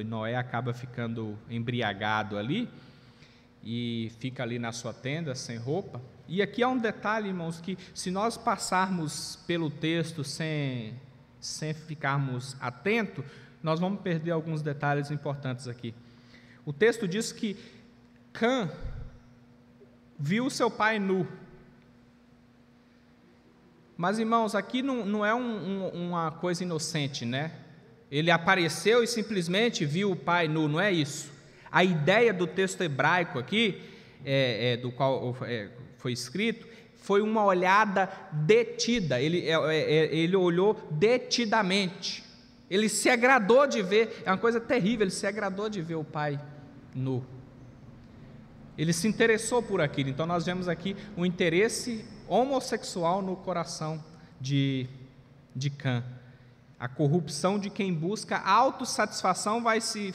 Noé acaba ficando embriagado ali e fica ali na sua tenda sem roupa. E aqui há um detalhe, irmãos, que se nós passarmos pelo texto sem ficarmos atentos, nós vamos perder alguns detalhes importantes aqui. O texto diz que Cã viu seu pai nu. Mas, irmãos, aqui não é uma coisa inocente, né? Ele apareceu e simplesmente viu o pai nu, não é isso. A ideia do texto hebraico aqui, do qual foi escrito, foi uma olhada detida. Ele olhou detidamente. Ele se agradou de ver, é uma coisa terrível, ele se agradou de ver o pai nu. Ele se interessou por aquilo. Então nós vemos aqui um interesse homossexual no coração de Cã. A corrupção de quem busca autossatisfação vai se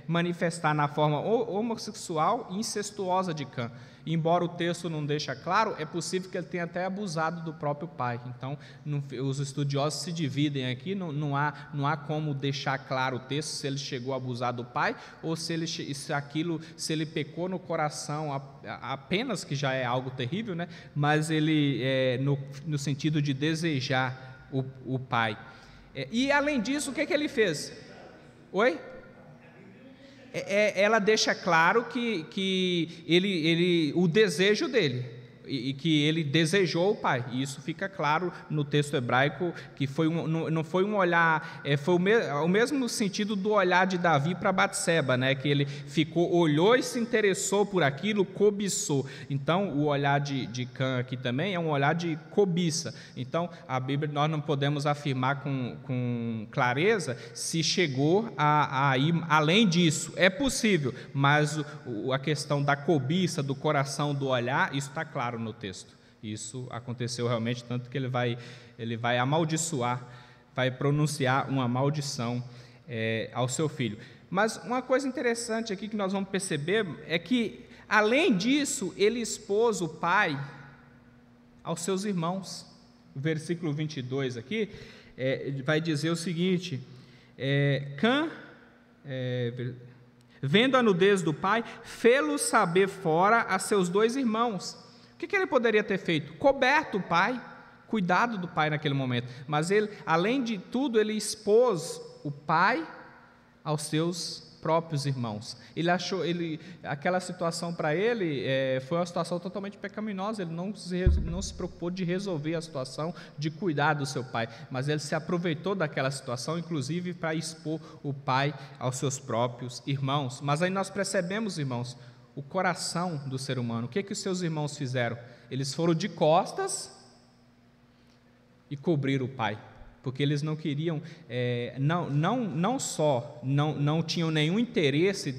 manifestar na forma homossexual e incestuosa de Cã. Embora o texto não deixe claro, é possível que ele tenha até abusado do próprio pai. Então, os estudiosos se dividem aqui, não há como deixar claro o texto se ele chegou a abusar do pai ou se ele pecou no coração apenas, que já é algo terrível, né? Mas ele no sentido de desejar o pai. E além disso, o que ele fez? Oi? Ela deixa claro que o desejo dele, e que ele desejou o pai. E isso fica claro no texto hebraico, que não foi um olhar, foi o mesmo sentido do olhar de Davi para Batseba, né? Que ele olhou e se interessou por aquilo, cobiçou. Então o olhar de Cã aqui também é um olhar de cobiça. Então a Bíblia, nós não podemos afirmar com clareza se chegou a ir além disso. É possível, mas a questão da cobiça, do coração, do olhar, isso está claro no texto. Isso aconteceu realmente, tanto que ele vai amaldiçoar, vai pronunciar uma maldição ao seu filho. Mas uma coisa interessante aqui que nós vamos perceber é que, além disso, ele expôs o pai aos seus irmãos. O versículo 22 aqui vai dizer o seguinte: Cã... Vendo a nudez do pai, fê-lo saber fora a seus 2 irmãos. O que ele poderia ter feito? Coberto o pai, cuidado do pai naquele momento. Mas ele, além de tudo, ele expôs o pai aos seus próprios irmãos. Ele achou, aquela situação para ele foi uma situação totalmente pecaminosa. Ele não se preocupou de resolver a situação, de cuidar do seu pai, mas ele se aproveitou daquela situação, inclusive para expor o pai aos seus próprios irmãos. Mas aí nós percebemos, irmãos, o coração do ser humano. O que os seus irmãos fizeram? Eles foram de costas e cobriram o pai, porque eles não queriam, não só não tinham nenhum interesse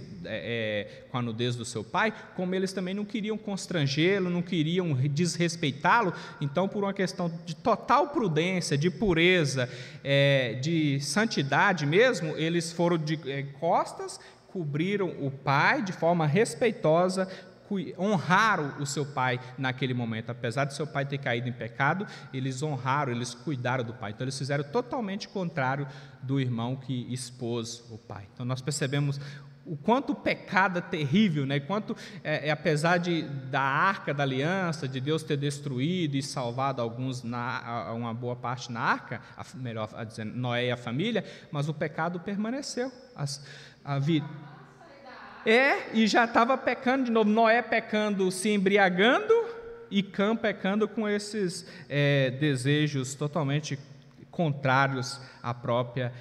com a nudez do seu pai, como eles também não queriam constrangê-lo, não queriam desrespeitá-lo. Então, por uma questão de total prudência, de pureza, de santidade mesmo, eles foram de costas, cobriram o pai de forma respeitosa, honraram o seu pai naquele momento. Apesar de seu pai ter caído em pecado, eles honraram, eles cuidaram do pai. Então eles fizeram totalmente contrário do irmão que expôs o pai. Então nós percebemos o quanto o pecado é terrível, né? Quanto, apesar da arca da aliança, de Deus ter destruído e salvado alguns, uma boa parte na arca, melhor dizendo, Noé e a família, mas o pecado permaneceu. A vida... e já estava pecando de novo. Noé pecando, se embriagando, e Cã pecando com esses desejos totalmente contrários à própria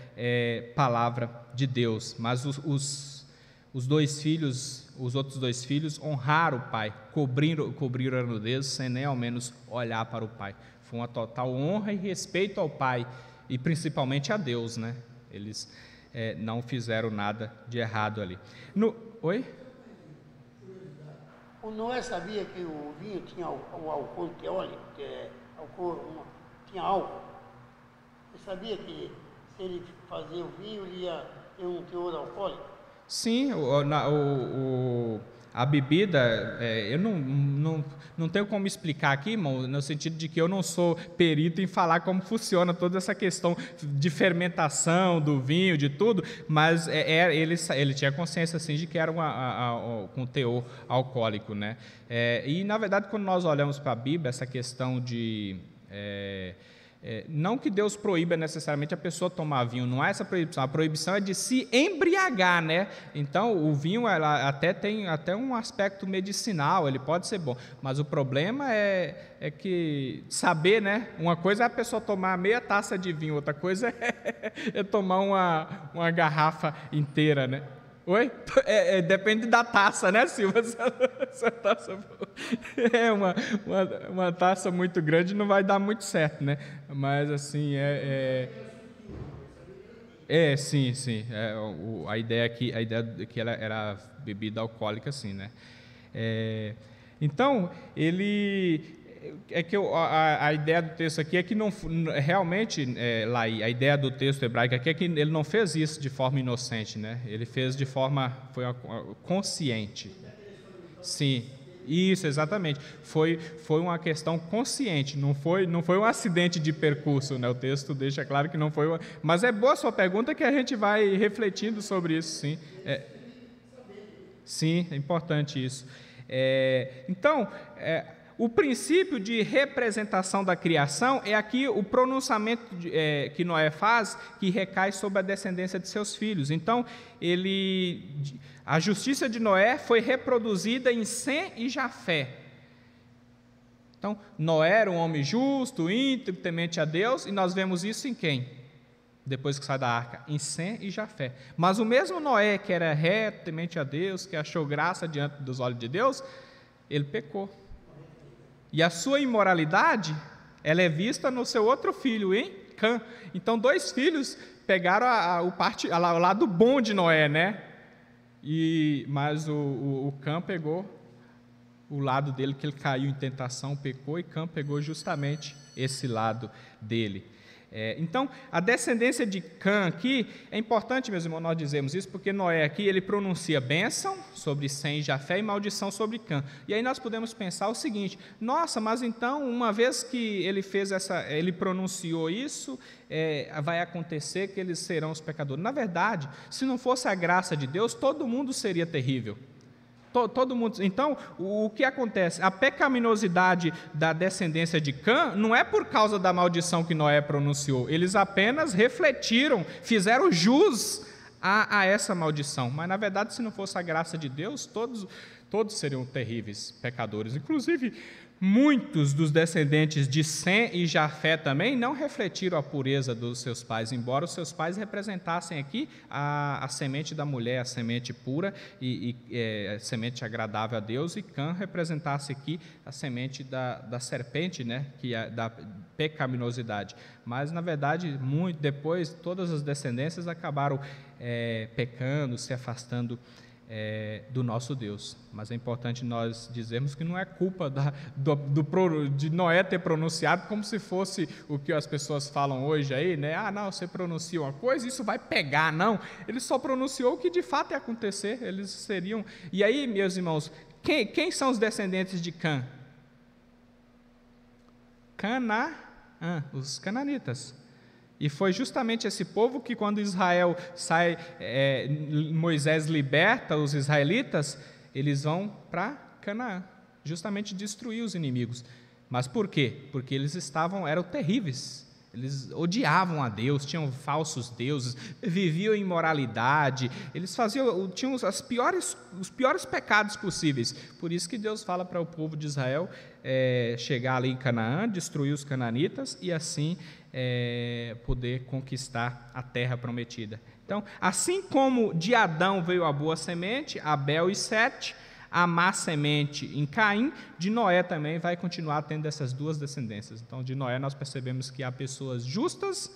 palavra de Deus. Mas os 2 filhos, os outros 2 filhos, honraram o pai, cobriram a nudez sem nem ao menos olhar para o pai. Foi uma total honra e respeito ao pai, e principalmente a Deus, né? Eles não fizeram nada de errado ali. Oi? O Noé sabia que o vinho tinha o álcool teólico, tinha álcool. Ele sabia que se ele fazia o vinho, ele ia ter um teor alcoólico? Sim, a bebida, eu não tenho como explicar aqui, irmão, no sentido de que eu não sou perito em falar como funciona toda essa questão de fermentação do vinho, de tudo, mas ele tinha consciência assim, de que era com teor alcoólico, né? E, na verdade, quando nós olhamos para a Bíblia, essa questão de... não que Deus proíba necessariamente a pessoa tomar vinho, não é essa proibição, a proibição é de se embriagar, né? Então o vinho até tem um aspecto medicinal, ele pode ser bom, mas o problema é que saber, né? Uma coisa é a pessoa tomar meia taça de vinho, outra coisa é tomar uma garrafa inteira, né? Oi? Depende da taça, né, Silva? Essa taça é uma taça muito grande, não vai dar muito certo, né? Mas, assim, sim. A ideia que ela era bebida alcoólica, sim, né? Então, a ideia do texto aqui é que não realmente, Laí, a ideia do texto hebraico aqui é que ele não fez isso de forma inocente, né? Ele fez de forma consciente. Sim, isso, exatamente. Foi uma questão consciente, não foi um acidente de percurso, né? O texto deixa claro que não foi mas é boa a sua pergunta, que a gente vai refletindo sobre isso, sim. Sim, é importante isso. Então, o princípio de representação da criação é aqui o pronunciamento que Noé faz, que recai sobre a descendência de seus filhos. Então, a justiça de Noé foi reproduzida em Sem e Jafé. Então, Noé era um homem justo, íntegro, temente a Deus, e nós vemos isso em quem? Depois que sai da arca, em Sem e Jafé. Mas o mesmo Noé, que era reto, temente a Deus, que achou graça diante dos olhos de Deus, ele pecou. E a sua imoralidade, ela é vista no seu outro filho, em Cã. Então, 2 filhos pegaram o lado bom de Noé, né? Mas o Cã pegou o lado dele, que ele caiu em tentação, pecou, e Cã pegou justamente esse lado dele. Então, a descendência de Cã aqui, é importante, meus irmãos, nós dizemos isso, porque Noé aqui, ele pronuncia bênção sobre Sem e Jafé e maldição sobre Cã. E aí nós podemos pensar o seguinte: nossa, mas então, uma vez que ele pronunciou isso, vai acontecer que eles serão os pecadores. Na verdade, se não fosse a graça de Deus, todo mundo seria terrível. Todo mundo. Então, o que acontece? A pecaminosidade da descendência de Cã não é por causa da maldição que Noé pronunciou. Eles apenas refletiram, fizeram jus a essa maldição. Mas, na verdade, se não fosse a graça de Deus, todos seriam terríveis pecadores. Inclusive, muitos dos descendentes de Sem e Jafé também não refletiram a pureza dos seus pais, embora os seus pais representassem aqui a semente da mulher, a semente pura e a semente agradável a Deus, e Cã representasse aqui a semente da serpente, né, que é da pecaminosidade. Mas, na verdade, muito depois, todas as descendências acabaram pecando, se afastando do nosso Deus. Mas é importante nós dizermos que não é culpa de Noé ter pronunciado como se fosse o que as pessoas falam hoje aí, né? Não, você pronuncia uma coisa, isso vai pegar. Não, ele só pronunciou o que de fato ia acontecer. Eles seriam... E aí, meus irmãos, quem são os descendentes de Cã? Os cananitas. E foi justamente esse povo que, quando Israel sai, Moisés liberta os israelitas, eles vão para Canaã, justamente destruir os inimigos. Mas por quê? Porque eles eram terríveis, eles odiavam a Deus, tinham falsos deuses, viviam em imoralidade, eles tinham os piores pecados possíveis. Por isso que Deus fala para o povo de Israel chegar ali em Canaã, destruir os cananitas e assim poder conquistar a terra prometida. Então, assim como de Adão veio a boa semente, Abel e Sete, a má semente em Caim, de Noé também vai continuar tendo essas duas descendências. Então, de Noé nós percebemos que há pessoas justas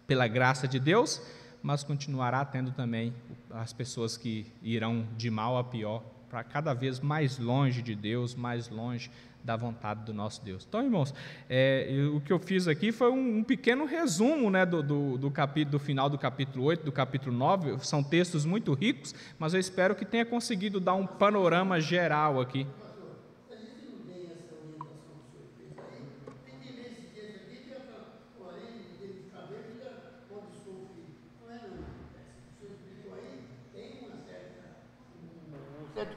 pela graça de Deus, mas continuará tendo também as pessoas que irão de mal a pior, para cada vez mais longe de Deus, mais longe da vontade do nosso Deus. Então, irmãos, o que eu fiz aqui foi um pequeno resumo, né, do final do capítulo 8, do capítulo 9, são textos muito ricos, mas eu espero que tenha conseguido dar um panorama geral aqui.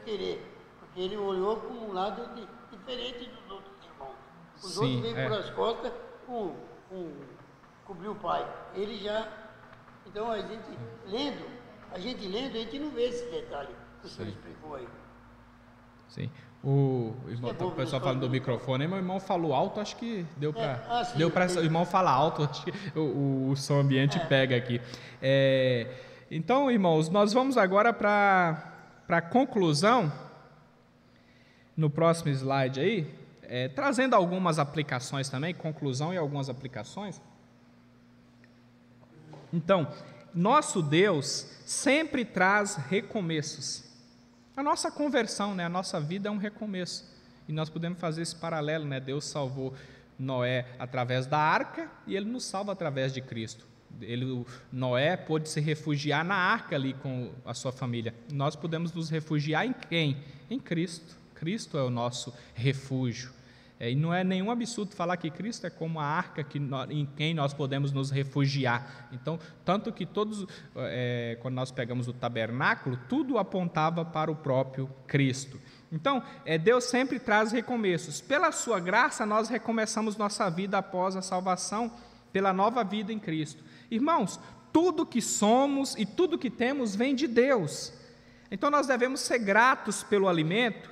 Querer, porque ele olhou com um lado diferente dos outros irmãos. Os Sim, outros vêm por as costas, cobriu o pai. Ele já... Então, a gente lendo, a gente não vê esse detalhe que o senhor explicou aí. Sim. O pessoal falando do microfone, meu irmão falou alto, acho que deu para o irmão falar alto, acho que o som ambiente pega aqui. Então, irmãos, nós vamos agora para a conclusão, no próximo slide aí, trazendo algumas aplicações também, conclusão e algumas aplicações. Então, nosso Deus sempre traz recomeços. A nossa conversão, né, a nossa vida é um recomeço. E nós podemos fazer esse paralelo, né? Deus salvou Noé através da arca e Ele nos salva através de Cristo. Noé pôde se refugiar na arca ali com a sua família. Nós podemos nos refugiar em quem? Em Cristo. Cristo é o nosso refúgio. E não é nenhum absurdo falar que Cristo é como a arca em quem nós podemos nos refugiar. Então, tanto que quando nós pegamos o tabernáculo, tudo apontava para o próprio Cristo. Então, Deus sempre traz recomeços. Pela sua graça, nós recomeçamos nossa vida após a salvação, pela nova vida em Cristo. Irmãos, tudo que somos e tudo que temos vem de Deus. Então nós devemos ser gratos pelo alimento,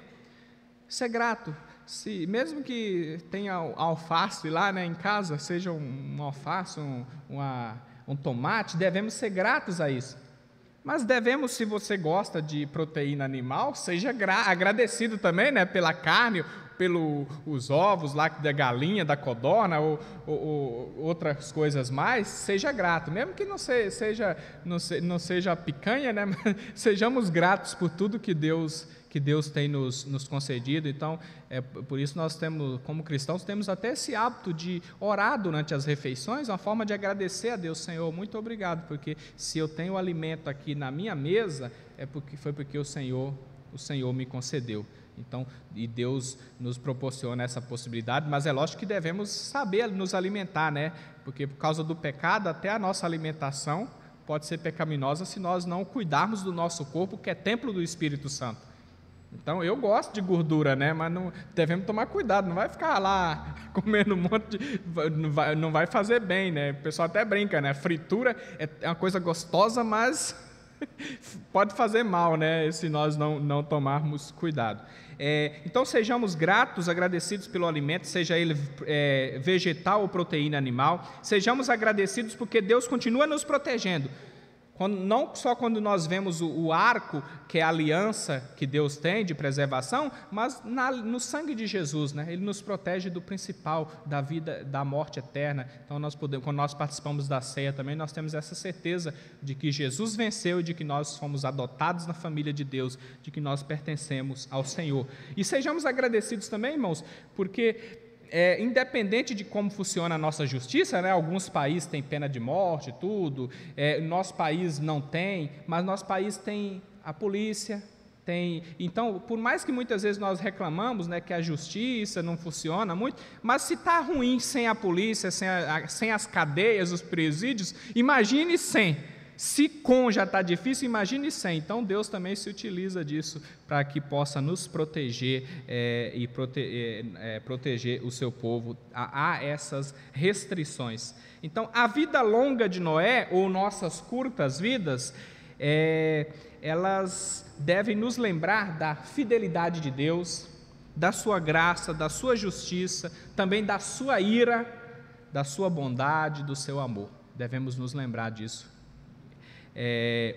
ser grato. Mesmo que tenha alface lá, né, em casa, seja um alface, um tomate, devemos ser gratos a isso. Mas devemos, se você gosta de proteína animal, seja agradecido também, né, pela carne, pelos ovos lá da galinha, da codorna ou outras coisas mais, seja grato, mesmo que não seja picanha, né? Mas sejamos gratos por tudo que Deus tem nos concedido. Então, por isso nós temos, como cristãos, temos até esse hábito de orar durante as refeições, uma forma de agradecer a Deus. Senhor, muito obrigado, porque se eu tenho alimento aqui na minha mesa, foi porque o Senhor me concedeu. Então, e Deus nos proporciona essa possibilidade, mas é lógico que devemos saber nos alimentar, né? Porque por causa do pecado, até a nossa alimentação pode ser pecaminosa se nós não cuidarmos do nosso corpo, que é templo do Espírito Santo. Então, eu gosto de gordura, né? Mas devemos tomar cuidado, não vai ficar lá comendo um monte não vai fazer bem, né? O pessoal até brinca, né? Fritura é uma coisa gostosa, mas pode fazer mal, né? Se nós não tomarmos cuidado. Então, sejamos gratos, agradecidos pelo alimento, seja ele vegetal ou proteína animal. Sejamos agradecidos porque Deus continua nos protegendo. Não só quando nós vemos o arco, que é a aliança que Deus tem de preservação, mas no sangue de Jesus, né? Ele nos protege do principal, da vida, da morte eterna. Então, quando nós participamos da ceia também, nós temos essa certeza de que Jesus venceu e de que nós fomos adotados na família de Deus, de que nós pertencemos ao Senhor. E sejamos agradecidos também, irmãos, porque independente de como funciona a nossa justiça, né? Alguns países têm pena de morte, tudo, nosso país não tem, mas nosso país tem a polícia, então, por mais que muitas vezes nós reclamamos, né, que a justiça não funciona muito, mas se está ruim sem a polícia, sem as cadeias, os presídios, imagine sem. Se com já está difícil, imagine sem. Então, Deus também se utiliza disso para que possa nos proteger e proteger o seu povo. Há essas restrições. Então, a vida longa de Noé, ou nossas curtas vidas, elas devem nos lembrar da fidelidade de Deus, da sua graça, da sua justiça, também da sua ira, da sua bondade, do seu amor. Devemos nos lembrar disso.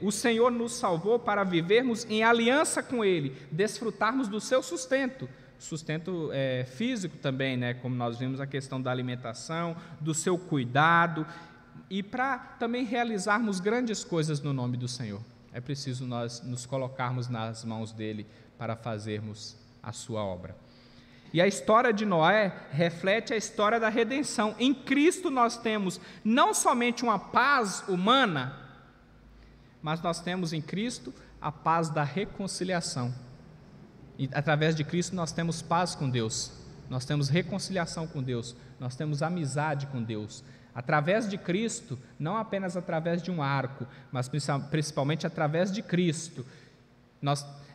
O Senhor nos salvou para vivermos em aliança com Ele, desfrutarmos do seu sustento físico também, né? Como nós vimos a questão da alimentação, do seu cuidado, e para também realizarmos grandes coisas no nome do Senhor. É preciso nós nos colocarmos nas mãos dEle para fazermos a sua obra. E a história de Noé reflete a história da redenção. Em Cristo nós temos não somente uma paz humana, mas nós temos em Cristo a paz da reconciliação. E através de Cristo nós temos paz com Deus, nós temos reconciliação com Deus, nós temos amizade com Deus. Através de Cristo, não apenas através de um arco, mas principalmente através de Cristo,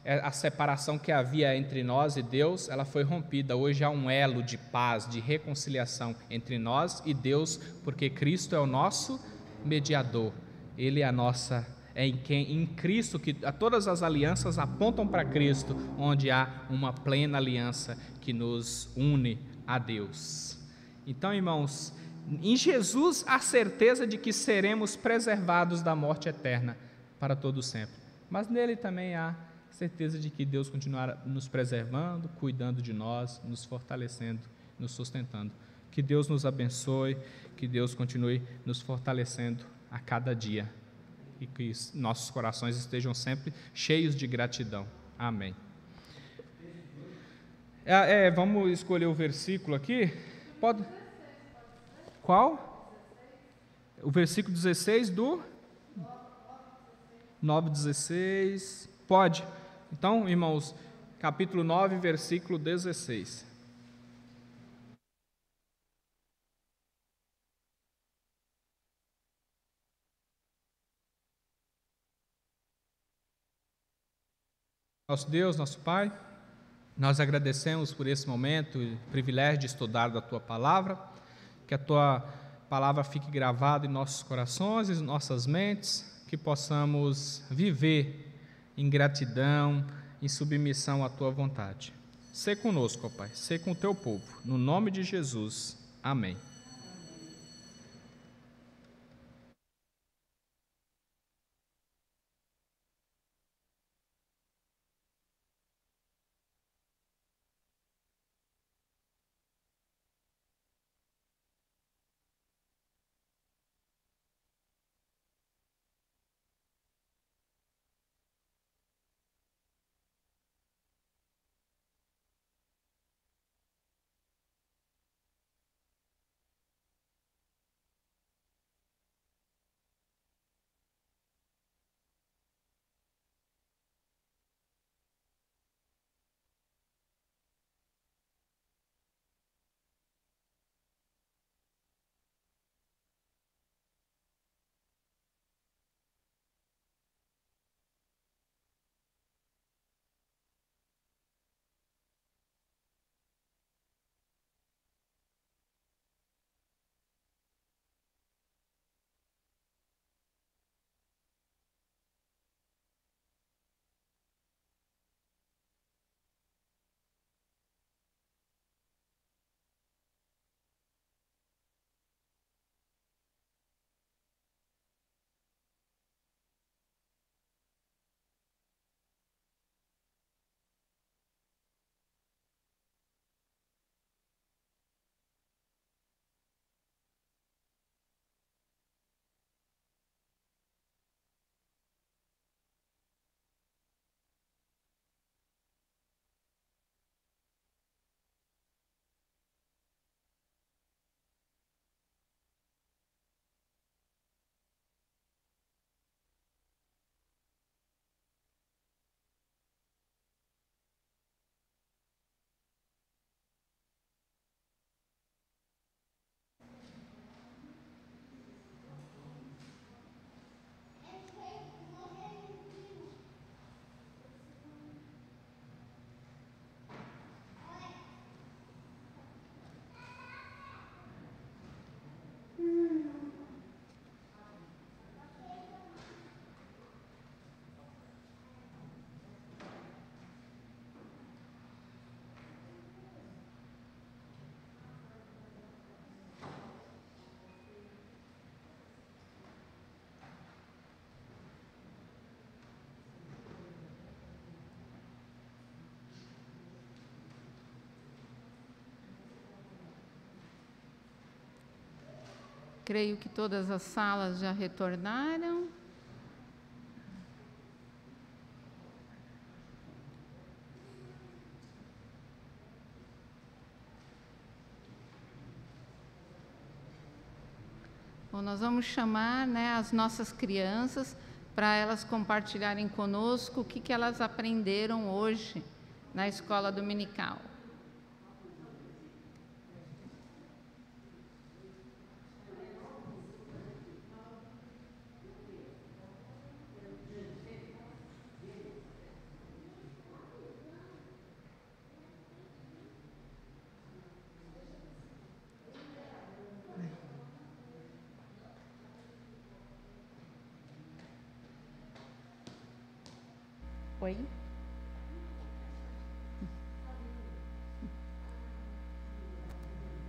a separação que havia entre nós e Deus, ela foi rompida. Hoje há um elo de paz, de reconciliação entre nós e Deus, porque Cristo é o nosso mediador. Ele é a nossa... em Cristo, que todas as alianças apontam para Cristo, onde há uma plena aliança que nos une a Deus. Então, irmãos, em Jesus há certeza de que seremos preservados da morte eterna para todo sempre, mas nele também há certeza de que Deus continuará nos preservando, cuidando de nós, nos fortalecendo, nos sustentando. Que Deus nos abençoe, que Deus continue nos fortalecendo a cada dia, e que nossos corações estejam sempre cheios de gratidão. Amém. Vamos escolher o versículo aqui? Pode? Qual? O versículo 16 do 9:16. Pode. Então, irmãos, capítulo 9, versículo 16. Nosso Deus, nosso Pai, nós agradecemos por esse momento, o privilégio de estudar da Tua Palavra, que a Tua Palavra fique gravada em nossos corações e em nossas mentes, que possamos viver em gratidão, em submissão à Tua vontade. Sê conosco, ó Pai, sê com o Teu povo, no nome de Jesus. Amém. Creio que todas as salas já retornaram. Bom, nós vamos chamar, né, as nossas crianças para elas compartilharem conosco o que elas aprenderam hoje na escola dominical. Oi?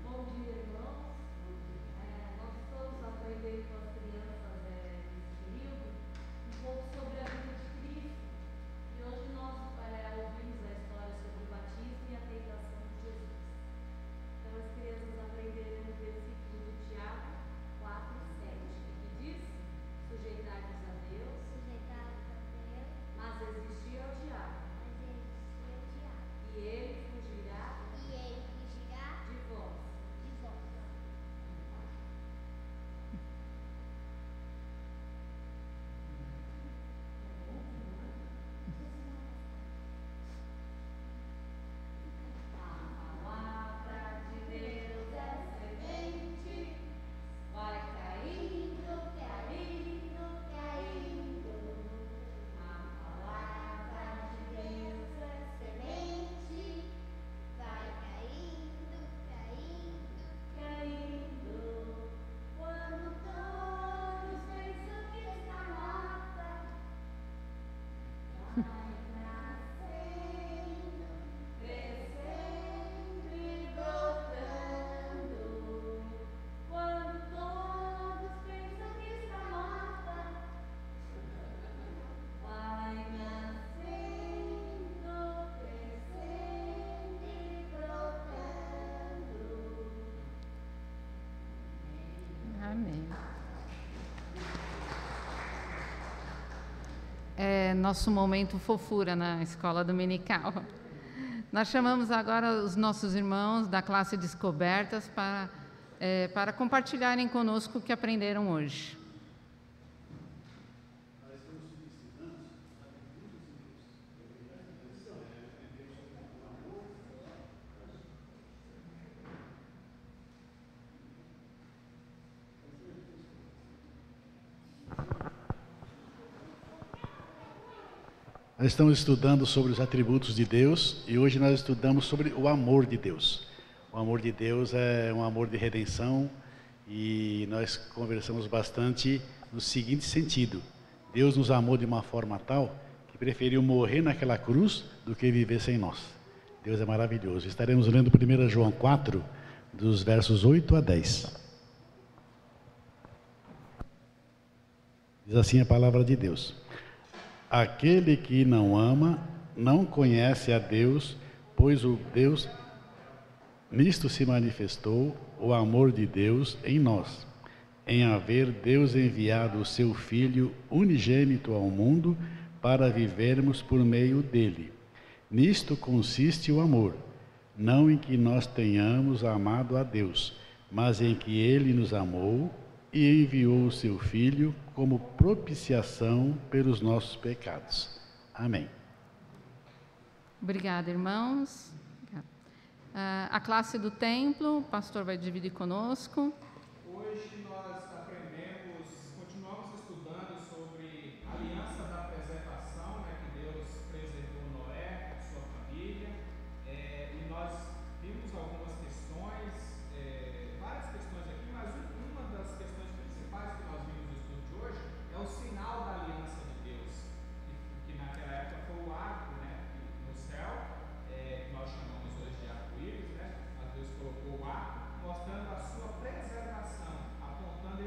Bom dia, irmãos. Nós estamos aprendendo com as crianças nesse período um pouco sobre a vida de Cristo. E hoje nós ouvimos a história sobre o batismo e a tentação de Jesus. Então as crianças aprenderam o versículo de Tiago 4:7, que diz: sujeitai-vos a Deus, mas resistir ao diabo, e ele fugirá de vós. A palavra de Deus é semente, vai caindo, caindo, caindo. A palavra de Deus é semente, vai caindo, caindo, caindo. Quando todos pensam que está morta, vai nascendo, crescendo e brotando. Quando todos pensam que está morta, vai nascendo, crescendo e brotando. Amém. É nosso momento fofura na escola dominical. Nós chamamos agora os nossos irmãos da classe Descobertas para compartilharem conosco o que aprenderam hoje. Nós estamos estudando sobre os atributos de Deus e hoje nós estudamos sobre o amor de Deus. O amor de Deus é um amor de redenção e nós conversamos bastante no seguinte sentido: Deus nos amou de uma forma tal que preferiu morrer naquela cruz do que viver sem nós. Deus é maravilhoso. Estaremos lendo 1 João 4, dos versos 8 a 10. Diz assim a palavra de Deus: aquele que não ama não conhece a Deus, pois o Deus nisto se manifestou o amor de Deus em nós, em haver Deus enviado o seu Filho unigênito ao mundo para vivermos por meio dele. Nisto consiste o amor, não em que nós tenhamos amado a Deus, mas em que ele nos amou e enviou o seu Filho como propiciação pelos nossos pecados. Amém. Obrigada, irmãos. A classe do templo, o pastor vai dividir conosco. Hoje nós continuamos estudando sobre a aliança da preservação, né, que Deus preservou Noé, sua família, e nós vimos algumas questões, várias questões aqui, mas uma das questões principais que nós vimos no estudo de hoje é o sinal da aliança de Deus, que naquela época foi o arco, né, no céu, que nós chamamos hoje de arco-íris, né, mas Deus colocou o arco, mostrando a sua preservação, apontando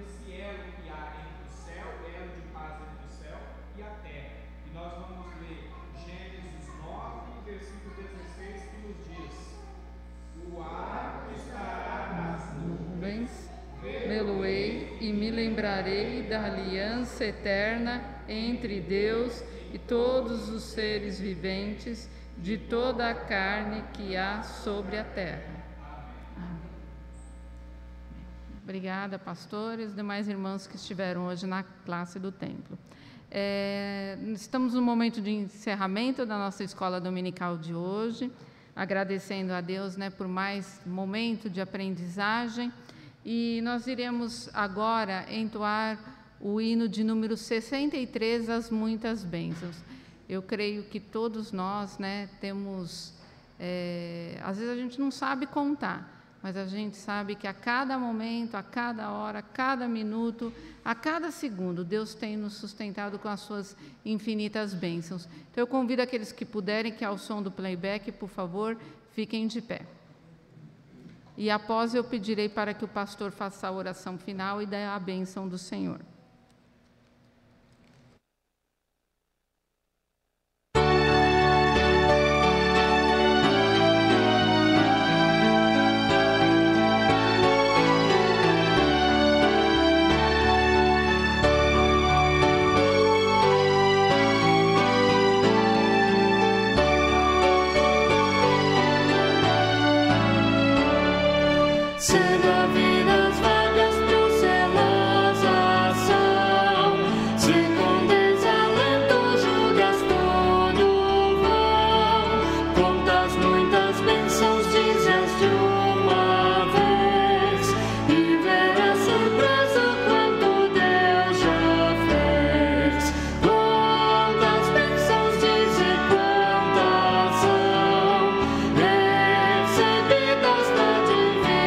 Meloei e me lembrarei da aliança eterna entre Deus e todos os seres viventes de toda a carne que há sobre a terra. Obrigada, pastores e demais irmãos que estiveram hoje na classe do templo. Estamos no momento de encerramento da nossa escola dominical de hoje, agradecendo a Deus, por mais momento de aprendizagem, e nós iremos agora entoar o hino de número 63, As Muitas Bênçãos. Eu creio que todos nós, temos, às vezes a gente não sabe contar, mas a gente sabe que a cada momento, a cada hora, a cada minuto, a cada segundo, Deus tem nos sustentado com as suas infinitas bênçãos. Então, eu convido aqueles que puderem, que ao som do playback, por favor, fiquem de pé. E após eu pedirei para que o pastor faça a oração final e dê a bênção do Senhor. Vidas vagas, procelosas são, se com desalento julgas tudo vão. Quantas muitas bênçãos dizes de uma vez, e verás surpreso quanto Deus já fez. Quantas bênçãos diz e quantas são recebidas da divina.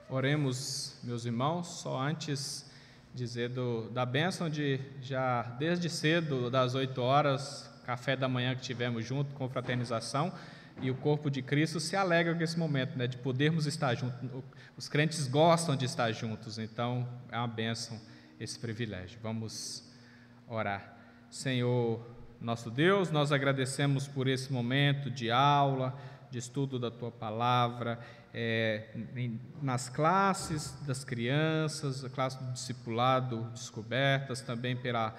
Oremos, meus irmãos, só antes dizer da bênção de já desde cedo, das 8 horas, café da manhã que tivemos junto, confraternização, e o corpo de Cristo se alegra com esse momento, de podermos estar juntos. Os crentes gostam de estar juntos, então é uma bênção esse privilégio. Vamos orar. Senhor, nosso Deus. Nós agradecemos por esse momento de aula, de estudo da Tua Palavra, nas classes das crianças, a classe do discipulado, descobertas, também pela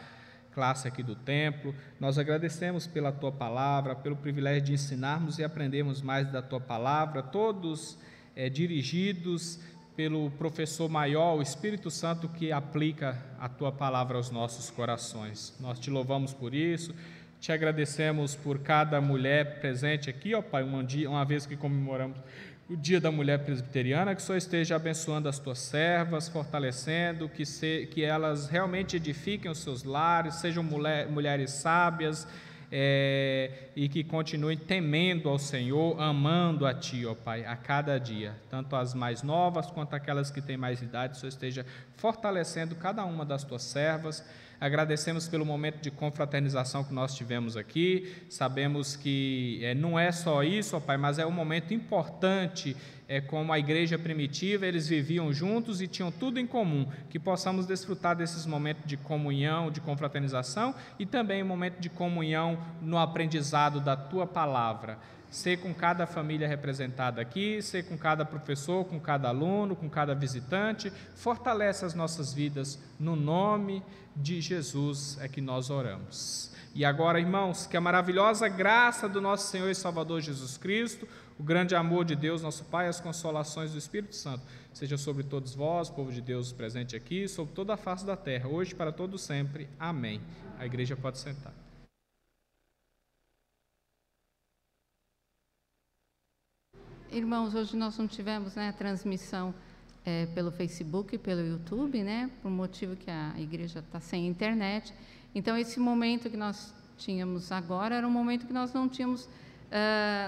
classe aqui do templo. Nós agradecemos pela Tua Palavra, pelo privilégio de ensinarmos e aprendermos mais da Tua Palavra, todos dirigidos pelo professor maior, o Espírito Santo, que aplica a Tua Palavra aos nossos corações. Nós Te louvamos por isso, Te agradecemos por cada mulher presente aqui, ó Pai, uma vez que comemoramos o Dia da Mulher Presbiteriana, que o Senhor esteja abençoando as Tuas servas, fortalecendo, que elas realmente edifiquem os seus lares, sejam mulheres sábias, e que continuem temendo ao Senhor, amando a Ti, ó Pai, a cada dia, tanto as mais novas quanto aquelas que têm mais idade. O Senhor esteja fortalecendo cada uma das Tuas servas. Agradecemos pelo momento de confraternização que nós tivemos aqui. Sabemos que não é só isso, ó Pai, mas é um momento importante, como a igreja primitiva, eles viviam juntos e tinham tudo em comum, que possamos desfrutar desses momentos de comunhão, de confraternização, e também um momento de comunhão no aprendizado da Tua Palavra. Ser com cada família representada aqui, ser com cada professor, com cada aluno, com cada visitante. Fortalece as nossas vidas, no nome de Jesus é que nós oramos. E agora, irmãos, que a maravilhosa graça do nosso Senhor e Salvador Jesus Cristo, o grande amor de Deus, nosso Pai, as consolações do Espírito Santo, seja sobre todos vós, povo de Deus presente aqui, sobre toda a face da terra, hoje para todo sempre. Amém. A igreja pode sentar. Irmãos, hoje nós não tivemos a transmissão pelo Facebook e pelo YouTube, por motivo que a igreja está sem internet. Então, esse momento que nós tínhamos agora era um momento que nós não tínhamos,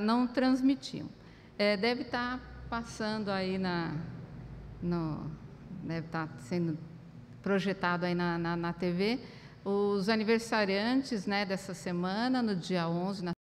não transmitimos. Deve estar passando aí deve estar sendo projetado aí na TV os aniversariantes dessa semana, no dia 11, na